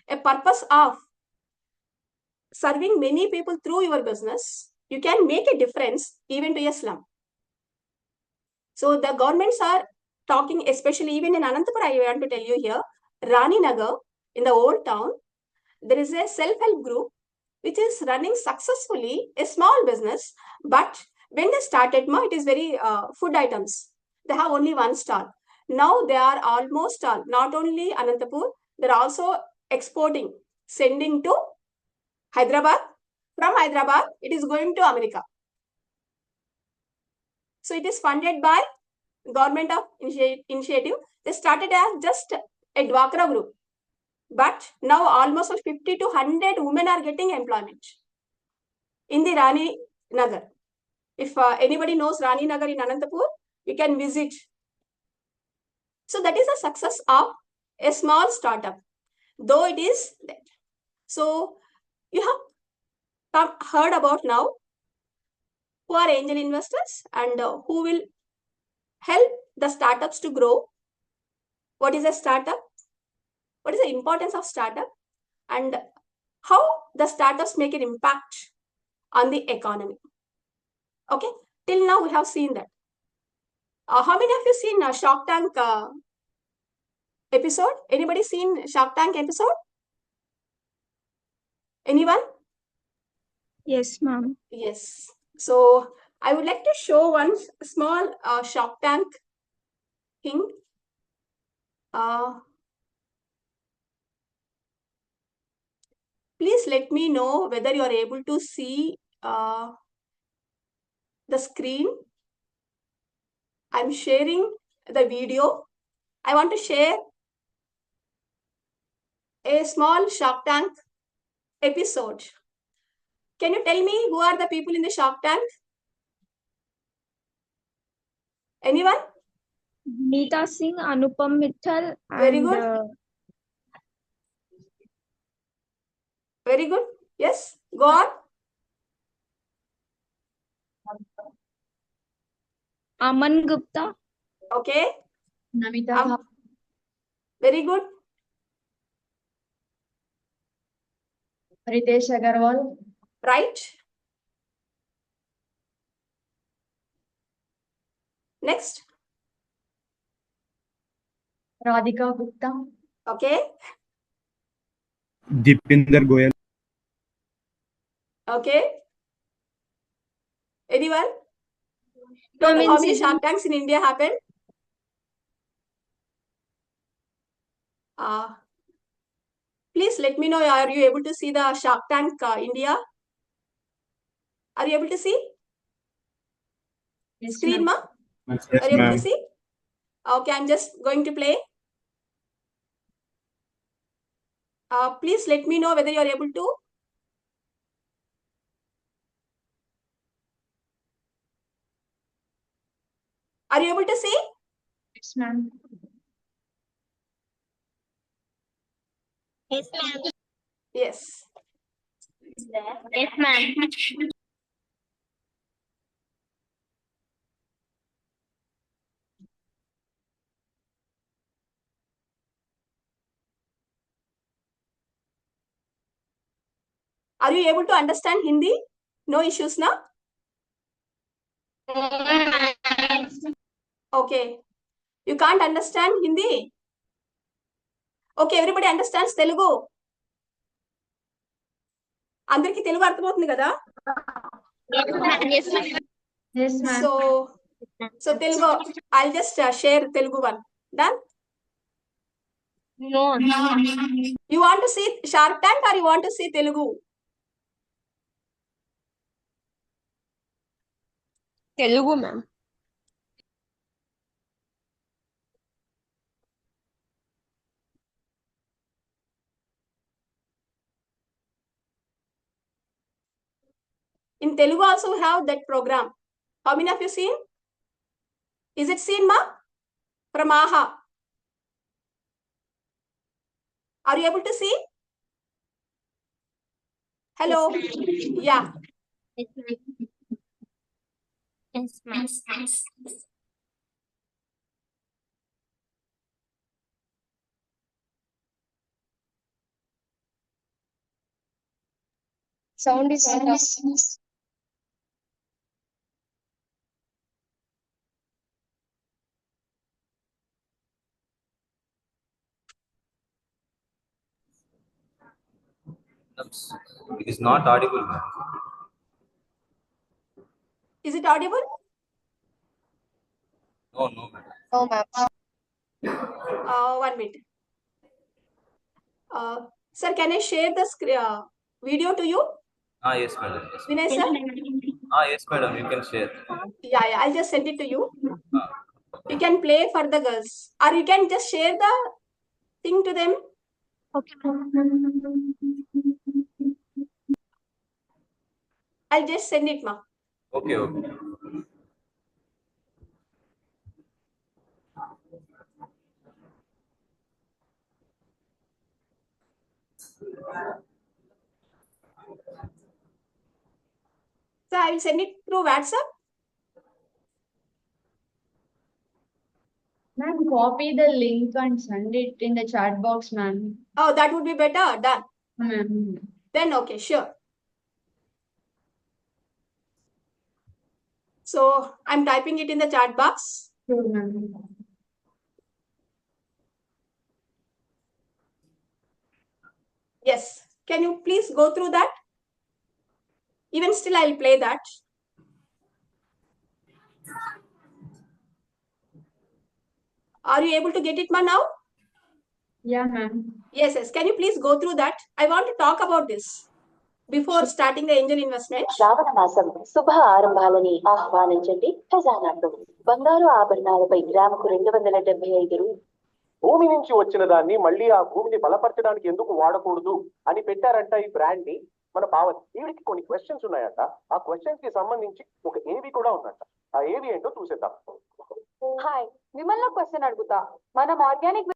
a purpose of serving many people through your business, you can make a difference even to a slum. So the governments are talking, especially even in Ananthapur, I want to tell you here, Rani Nagar, in the old town, there is a self-help group which is running successfully a small business. But when they started, it is very food items. They have only one stall. Now they are almost not only Ananthapur, they're also exporting, sending to Hyderabad. From Hyderabad, it is going to America. So it is funded by government of initiative. They started as just a Dwakra group, but now almost 50 to 100 women are getting employment in the Rani Nagar. If anybody knows Rani Nagar in Ananthapur, you can visit. So that is the success of a small startup, though it is that. So you have heard about now who are angel investors and who will help the startups to grow. What is a startup? What is the importance of startup? And how the startups make an impact on the economy. Okay, till now we have seen that. How many of you seen Shark Tank episode? Anybody seen Shark Tank episode? Anyone? Yes, ma'am. Yes. So I would like to show one small Shark Tank thing. Please let me know whether you are able to see the screen. I'm sharing the video. I want to share a small Shark Tank episode. Can you tell me who are the people in the Shark Tank? Anyone? Neeta Singh, Anupam Mittal, Very and good. Very good. Yes, go on. Aman Gupta. Okay. Namita. Very good. Ritesh Agarwal. Right. Next. Radhika Gupta. Okay. Dipinder Goyal. Okay. Anyone? Total, how many Shark Tanks in India happened? Please let me know, are you able to see the Shark Tank India? Are you able to see? Yes, Screen, ma? Yes, Are you able to ma'am. see? Okay, I'm just going to play. Please let me know whether you are able to. Are you able to see? Yes, ma'am. Yes, ma'am. Yes. Yes, ma'am. Are you able to understand Hindi? No issues now? Okay. You can't understand Hindi? Okay, everybody understands Telugu. అందరికి తెలుగు అర్థమవుతుంది కదా? Yes, ma'am. So Telugu, I'll just share Telugu one. Done? No. You want to see Shark Tank or you want to see Telugu? Telugu, ma'am. In Telugu also we have that program. How many of you seen? Is it seen, ma? From AHA. Are you able to see? Hello? Yeah. Yes, ma'am. Sound is on. It is not audible, ma'am. Is it audible? No, ma'am. No, ma'am. 1 minute. Sir, can I share the video to you? Yes, madam. Yes, Vinay sir? Yes, madam. You can share. Yeah, I'll just send it to you. You can play for the girls, or you can just share the thing to them. Okay. I'll just send it, ma. Okay, okay. So I will send it through WhatsApp. Ma'am, copy the link and send it in the chat box, ma'am. Oh, that would be better. Done. Ma'am. Then okay, sure. So I'm typing it in the chat box. Sure, ma'am. Yes. Can you please go through that? Even still, I'll play that. Are you able to get it, ma, now? Yeah, ma'am. Yes, yes. Can you please go through that? I want to talk about this before starting the angel investment. శ్రావణ మాసం శుభ ఆరంభాలని ఆహ్వానించండి ఖజానాకు బంగారు ఆభరణాలపై గ్రాముకు 275 భూమి నుంచి వచ్చిన దాన్ని మళ్ళీ ఆ భూమిని బలపరచడానికి ఎందుకు వాడకూడదు అని పెట్టారంట ఈ బ్రాండ్ ని మన పావని. ఈవిడికి కొన్ని క్వశ్చన్స్ ఉన్నాయట. ఆ క్వశ్చన్స్ కి సంబంధించి ఒక ఏవి కూడా ఉందంట. ఆ ఏవి ఏంటో చూసేద్దాం. హాయ్, మిమ్మల్ని క్వశ్చన్ అడుగుతా. మనం organic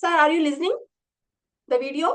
Sir, are you listening? The video?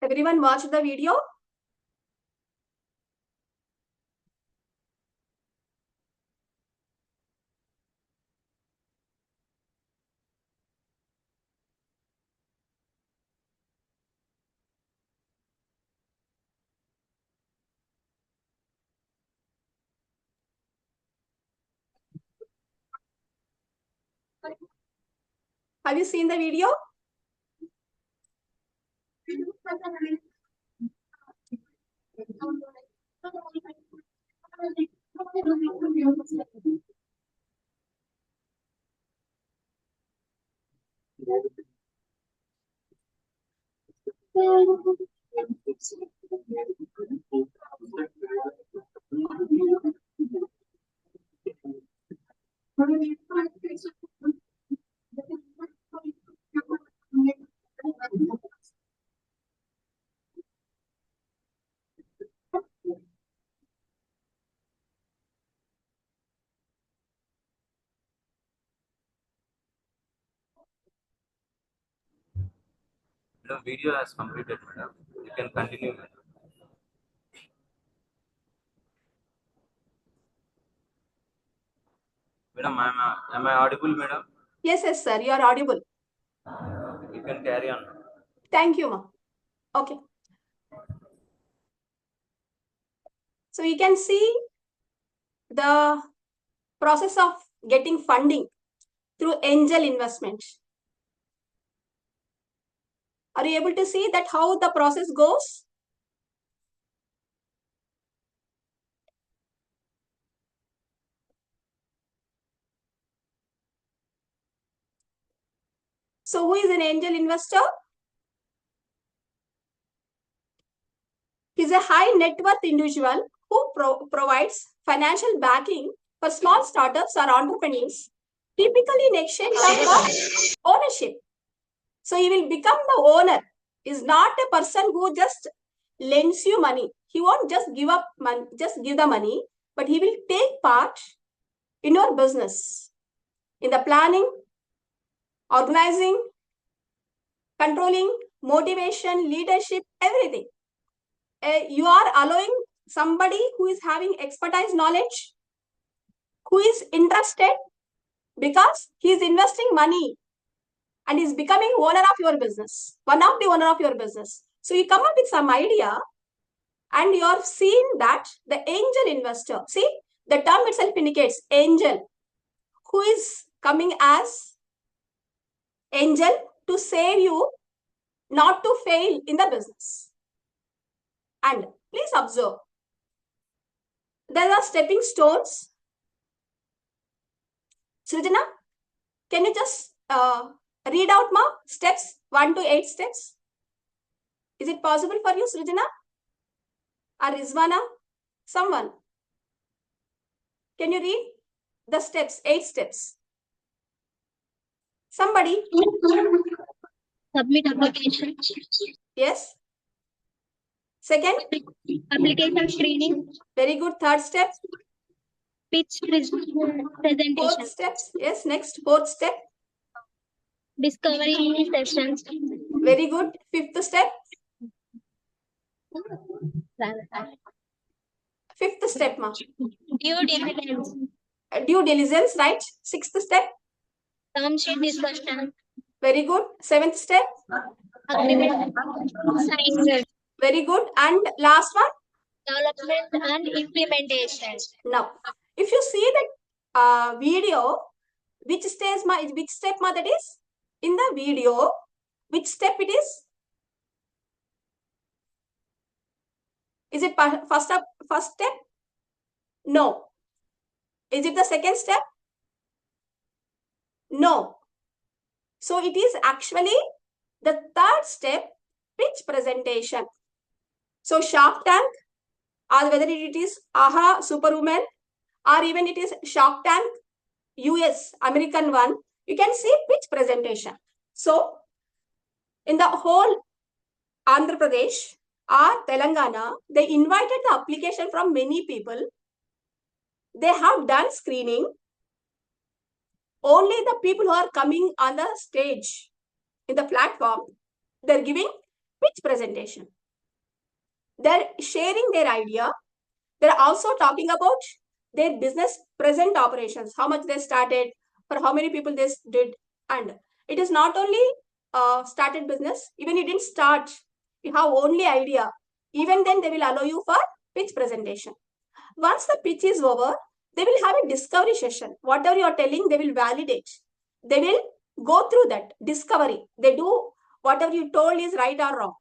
Everyone watched the video? Have you seen the video? Madam, video has completed, madam. You can continue, madam. Madam, am I audible, madam? Yes, yes, sir. You are audible. You can carry on. Thank you, ma. Okay. So you can see the process of getting funding through angel investment. Are you able to see that how the process goes? So who is an angel investor? He's a high net worth individual who provides financial backing for small startups or entrepreneurs, typically in exchange of ownership. So he will become the owner. Is not a person who just lends you money. He won't just give up money, just give the money, but he will take part in your business, in the planning, organizing, controlling, motivation, leadership, everything. You are allowing somebody who is having expertise knowledge, who is interested because he is investing money and is becoming owner of your business, one of the owner of your business. So you come up with some idea and you are seeing that the angel investor, see, the term itself indicates angel, who is coming as angel to save you not to fail in the business. And please observe, there are stepping stones. Srijana, can you just read out ma steps 1 to 8 steps? Is it possible for you, Srijana? Or Rizwana? Someone? Can you read the steps, 8 steps? Somebody? Submit application. Yes. Second? Application screening. Very good. Third step? Pitch presentation. Fourth step? Yes. Next, fourth step? Discovery sessions. Very good. Fifth step? Fifth step, ma. Due diligence. Due diligence, right? Sixth step? Term sheet discussion. Very good. Seventh step? Agreement. Signing. Very good. And last one? Development and implementation. Now, if you see that video, which step ma that is? In the video, which step it is? Is it first step? No. Is it the second step? No. So it is actually the third step, pitch presentation. So Shark Tank, or whether it is AHA Superwoman, or even it is Shark Tank US American one, you can see pitch presentation. So in the whole Andhra Pradesh or Telangana, they invited the application from many people. They have done screening. Only the people who are coming on the stage in the platform, they're giving pitch presentation. They're sharing their idea. They're also talking about their business present operations, how much they started, for how many people they did. And it is not only started business, even you didn't start, you have only idea. Even then they will allow you for pitch presentation. Once the pitch is over, they will have a discovery session. Whatever you are telling, they will validate. They will go through that discovery. They do whatever you told is right or wrong.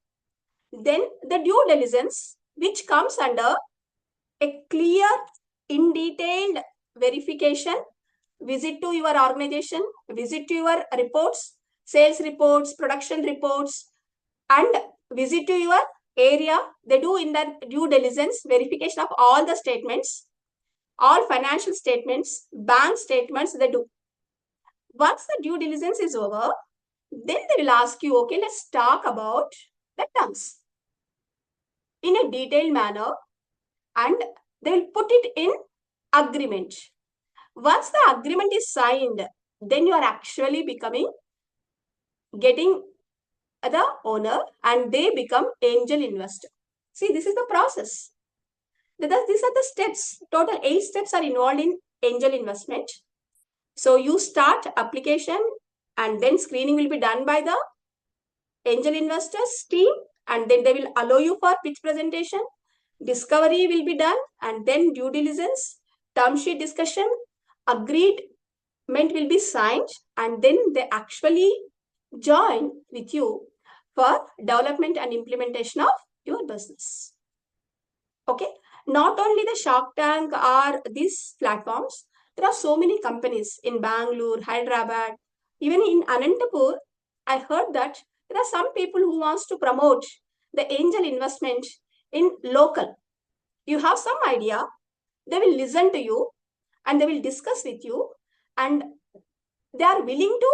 Then the due diligence, which comes under a clear, in detailed verification, visit to your organization, visit to your reports, sales reports, production reports, and visit to your area. They do in that due diligence verification of all the statements, all financial statements, bank statements they do. Once the due diligence is over, then they will ask you, okay, let's talk about the terms in a detailed manner, and they will put it in agreement. Once the agreement is signed, then you are actually getting the owner, and they become angel investor. See, this is the process. These are the steps. Total 8 steps are involved in angel investment. So you start application, and then screening will be done by the angel investors team, and then they will allow you for pitch presentation. Discovery will be done, and then due diligence, term sheet discussion, agreement will be signed, and then they actually join with you for development and implementation of your business. Okay, not only the Shark Tank or these platforms, there are so many companies in Bangalore, Hyderabad, even in Ananthapur. I heard that there are some people who wants to promote the angel investment in local. You have some idea, they will listen to you and they will discuss with you, and they are willing to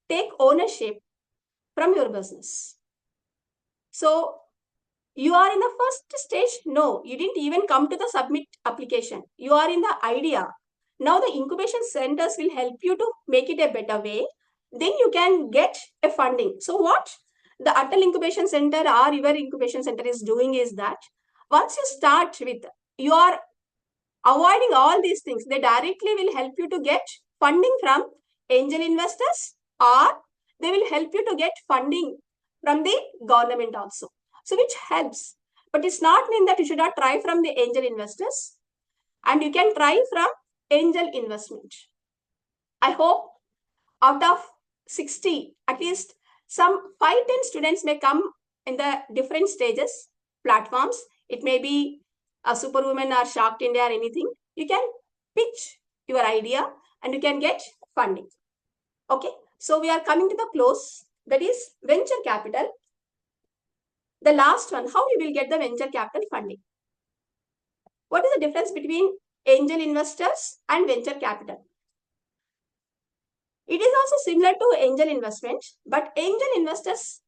take ownership from your business. So you are in the first stage. No, you didn't even come to the submit application. You are in the idea. Now the incubation centers will help you to make it a better way. Then you can get a funding. So what the Atal Incubation Center or your incubation center is doing is that once you start with, you are avoiding all these things, they directly will help you to get funding from angel investors, or they will help you to get funding from the government also. So which helps, but it's not mean that you should not try from the angel investors, and you can try from angel investment. I hope out of 60, at least some 5-10 students may come in the different stages, platforms. It may be a Superwoman or Shark India or anything. You can pitch your idea and you can get funding. Okay, so we are coming to the close, that is venture capital. The last one, how you will get the venture capital funding. What is the difference between angel investors and venture capital? It is also similar to angel investment, but angel investors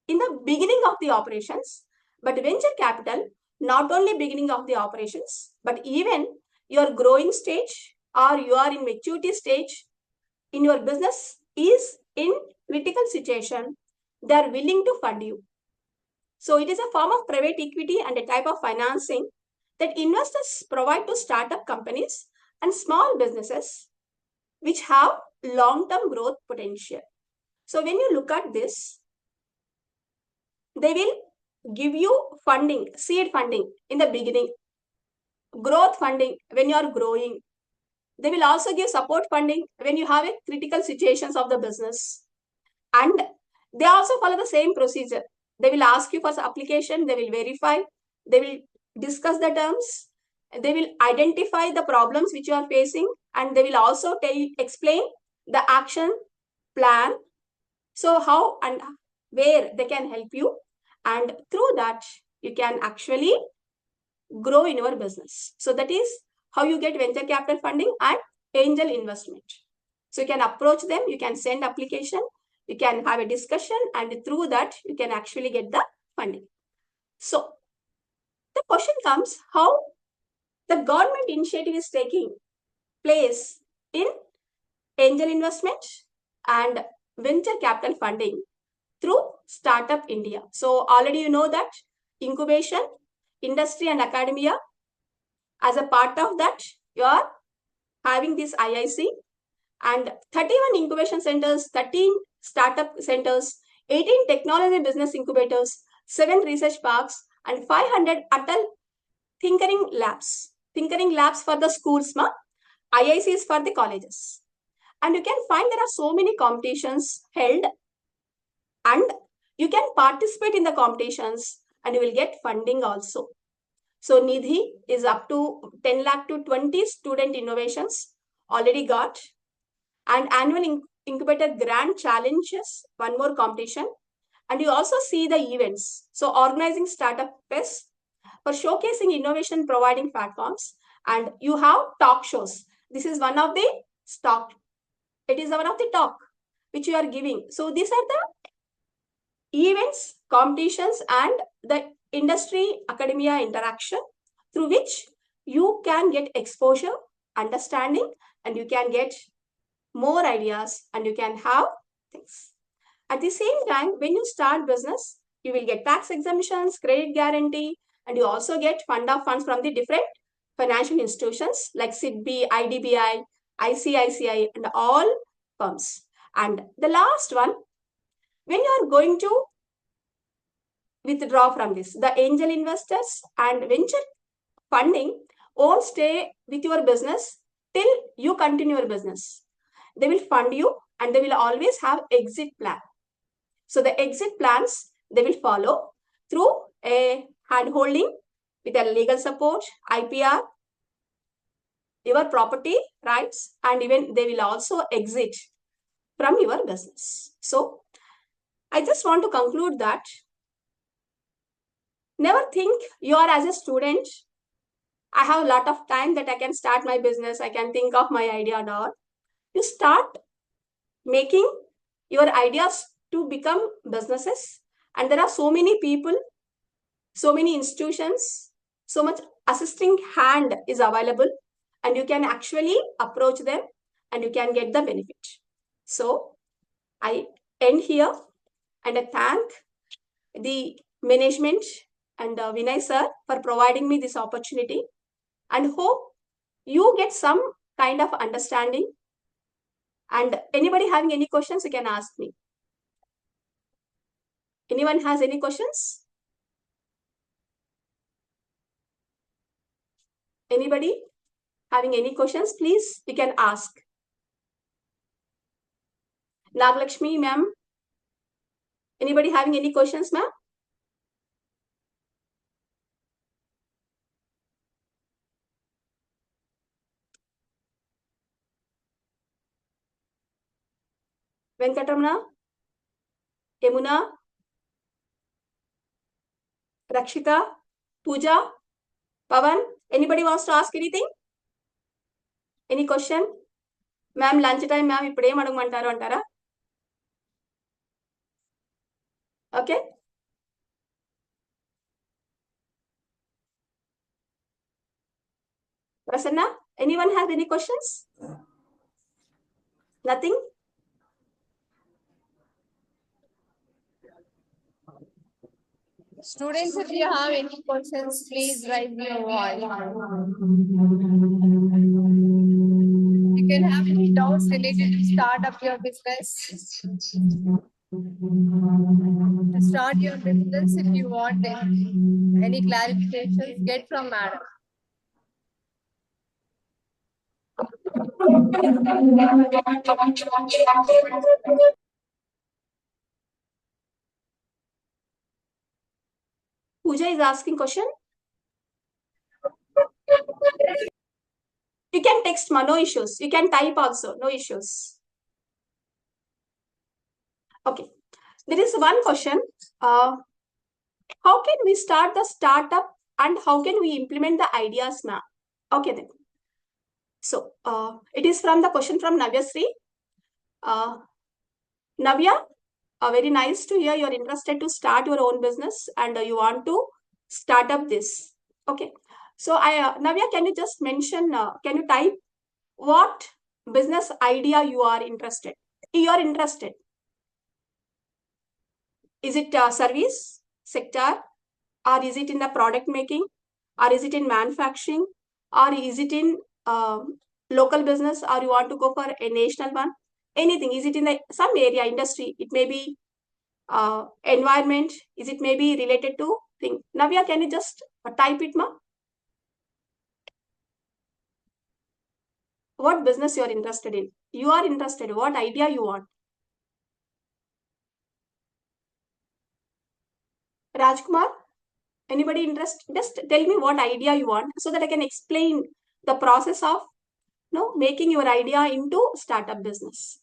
in the beginning of the operations, but venture capital, not only beginning of the operations, but even your growing stage or you are in maturity stage in your business is in critical situation, they are willing to fund you. So it is a form of private equity and a type of financing that investors provide to startup companies and small businesses which have long-term growth potential. So when you look at this, they will give you funding, seed funding in the beginning, growth funding when you are growing. They will also give support funding when you have a critical situations of the business. And they also follow the same procedure. They will ask you for the application, they will verify, they will discuss the terms, they will identify the problems which you are facing, and they will also explain the action plan. So how and where they can help you, and through that you can actually grow in your business. So that is how you get venture capital funding and angel investment. So you can approach them, you can send application, you can have a discussion, and through that you can actually get the funding. So the question comes, how the government initiative is taking place in angel investment and venture capital funding through Startup India. So already you know that incubation, industry and academia. As a part of that, you are having this IIC and 31 incubation centers, 13 startup centers, 18 technology business incubators, 7 research parks, and 500 Atal Tinkering Labs. Tinkering Labs for the schools, IICs for the colleges. And you can find there are so many competitions held, and you can participate in the competitions and you will get funding also. So Nidhi is up to 10 lakh to 20 student innovations already got, and annual incubator grant challenges, one more competition. And you also see the events. So organizing startup fest for showcasing innovation providing platforms, and you have talk shows. This is one of the stock. It is one of the talk which you are giving. So these are the events, competitions, and the industry academia interaction through which you can get exposure, understanding, and you can get more ideas and you can have things. At the same time, when you start business, you will get tax exemptions, credit guarantee, and you also get funds from the different financial institutions like SIDBI, IDBI, ICICI, and all firms. And the last one, when you are going to withdraw from this, the angel investors and venture funding won't stay with your business till you continue your business. They will fund you and they will always have exit plan. So the exit plans, they will follow through a hand-holding with a legal support, IPR, your property rights, and even they will also exit from your business. So I just want to conclude that never think you are as a student, I have a lot of time that I can start my business, I can think of my idea and all. You start making your ideas to become businesses, and there are so many people, so many institutions, so much assisting hand is available, and you can actually approach them and you can get the benefit. So I end here and I thank the management and Vinay sir for providing me this opportunity, and hope you get some kind of understanding. And anybody having any questions, you can ask me. Anyone has any questions? Anybody having any questions, please, you can ask. Naglakshmi ma'am, anybody having any questions, ma'am? Venkatramana, Yamuna, Rakshita, Pooja, Pavan, anybody wants to ask anything? Any question? Ma'am, lunch time, ma'am, ipude em adugumantaru antara? Okay. Prasanna, anyone has any questions? Nothing? Students, if you have any questions, please raise your voice. You can have any doubts related to start up your business. To start your business, if you want any clarifications, get from madam. Pooja is asking question. You can text, no issues. You can type also, no issues. Okay. There is one question. How can we start the startup and how can we implement the ideas now? Okay then. So it is from the question from Navya Sri. Navya, very nice to hear you're interested to start your own business and you want to start up this. Okay. So Navya, can you just mention, can you type what business idea you are interested? You are interested. Is it a service sector, or is it in the product making, or is it in manufacturing, or is it in local business, or you want to go for a national one? Anything. Is it in some area, industry? It may be environment. Is it maybe related to thing? Navya, can you just type it, ma? What business you are interested in? You are interested. What idea you want? Rajkumar, anybody interested? Just tell me what idea you want so that I can explain the process of making your idea into startup business.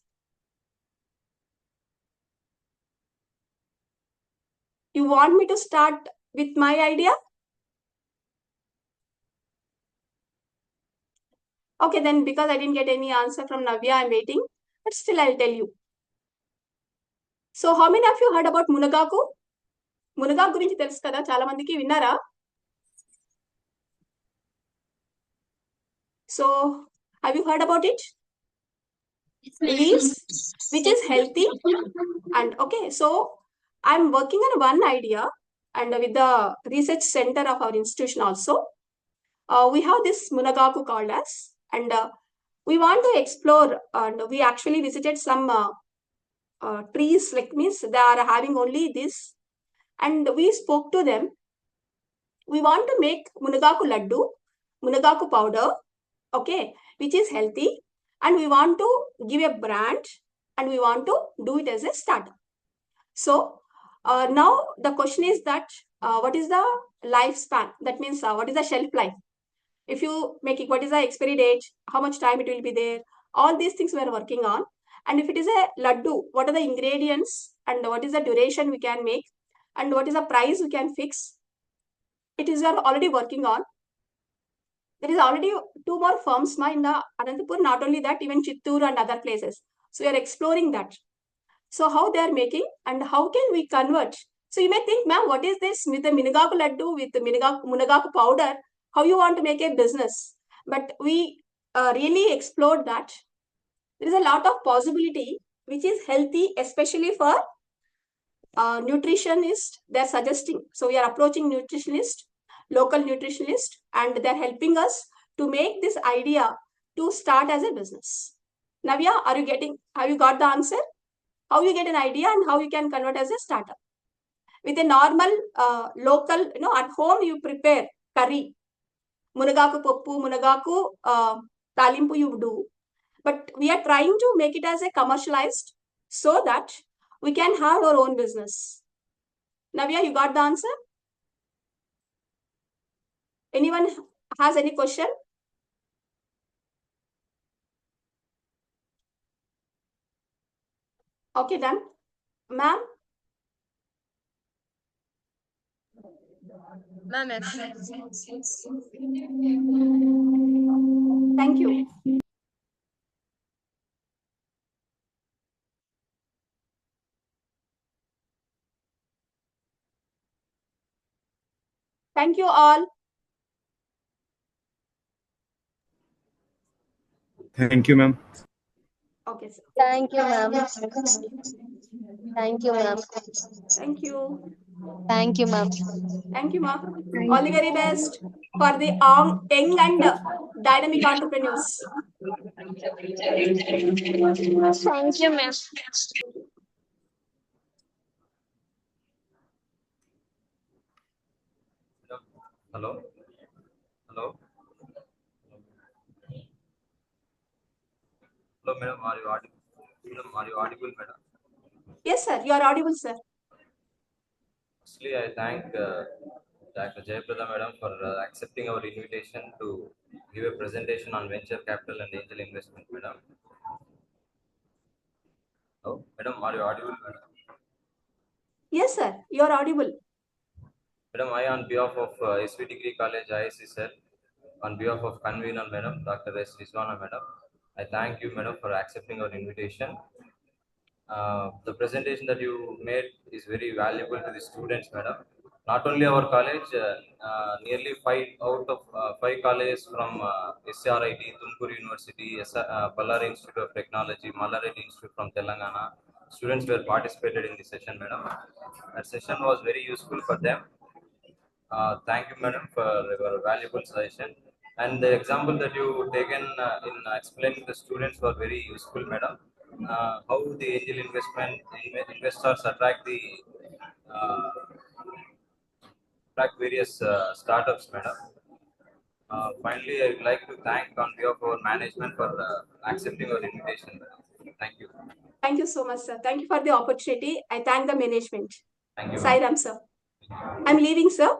You want me to start with my idea? Okay, then because I didn't get any answer from Navya, I'm waiting. But still, I'll tell you. So, how many of you heard about Munagaku? Munagaku గురించి తెలుసు కదా చాలా మందికి విన్నారా? So, have you heard about it? Leaves, which is healthy. And okay, so I'm working on one idea, and with the research center of our institution also, we have this Munagaku called as, and we want to explore, and we actually visited some trees, like means they are having only this, and we spoke to them. We want to make Munagaku laddu, Munagaku powder, okay, which is healthy, and we want to give a brand, and we want to do it as a startup. So now the question is that what is the lifespan? That means what is the shelf life? If you make it, what is the expiry date? How much time it will be there? All these things we are working on. And if it is a laddu, what are the ingredients and what is the duration we can make and what is the price we can fix? It is we are already working on. There is already 2 more firms in the Ananthapur, not only that, even Chittoor and other places. So we are exploring that. So how they are making and how can we convert? So you may think, ma'am, what is this with the Munagaku laddu, with the Munagaku powder? How you want to make a business? But we really explored that. There is a lot of possibility which is healthy, especially for nutritionist. They are suggesting. So we are approaching nutritionist, local nutritionist, and they are helping us to make this idea to start as a business. Navya, have you got the answer? How you get an idea and how you can convert as a startup. With a normal local, at home you prepare curry, Munagaku poppu, Munagaku talimpu you do. But we are trying to make it as a commercialized so that we can have our own business. Navya, you got the answer? Anyone has any question? Okay, done. Ma'am? Ma'am, thank you. Thank you all. Thank you, ma'am. Okay, sir. Thank you, ma'am. Thank you, ma'am. Thank you. Thank you, ma'am. Thank you, ma'am. All the very best for the young and dynamic entrepreneurs. Thank you, ma'am. Hello? Hello? Hello, madam. Are you audible? Madam, are you audible, madam? Yes, sir. You are audible, sir. Firstly, I thank Dr. Jayaprada madam for accepting our invitation to give a presentation on venture capital and angel investment, madam. Oh, madam, are you audible, madam? Yes, sir. You are audible. Madam, I on behalf of SV Degree College ISC, on behalf of convener, madam, Dr. S. Rizwana, madam, I thank you, madam, for accepting our invitation. The presentation that you made is very valuable to the students, madam. Not only our college, nearly 5 out of 5 colleges from SRIT, Tumkur University, Ballari Institute of Technology, Mallareddy Institute from Telangana, students were participated in the session, madam. That session was very useful for them. Thank you, madam, for your valuable suggestion. And the example that you taken in explaining the students were very useful, madam. How the angel investors uh, attract various startups, madam. Finally, I would like to thank on behalf of our management for accepting our invitation, madam. Thank you. Thank you so much, sir. Thank you for the opportunity. I thank the management. Thank you. Sai Ram, sir. I'm leaving, sir.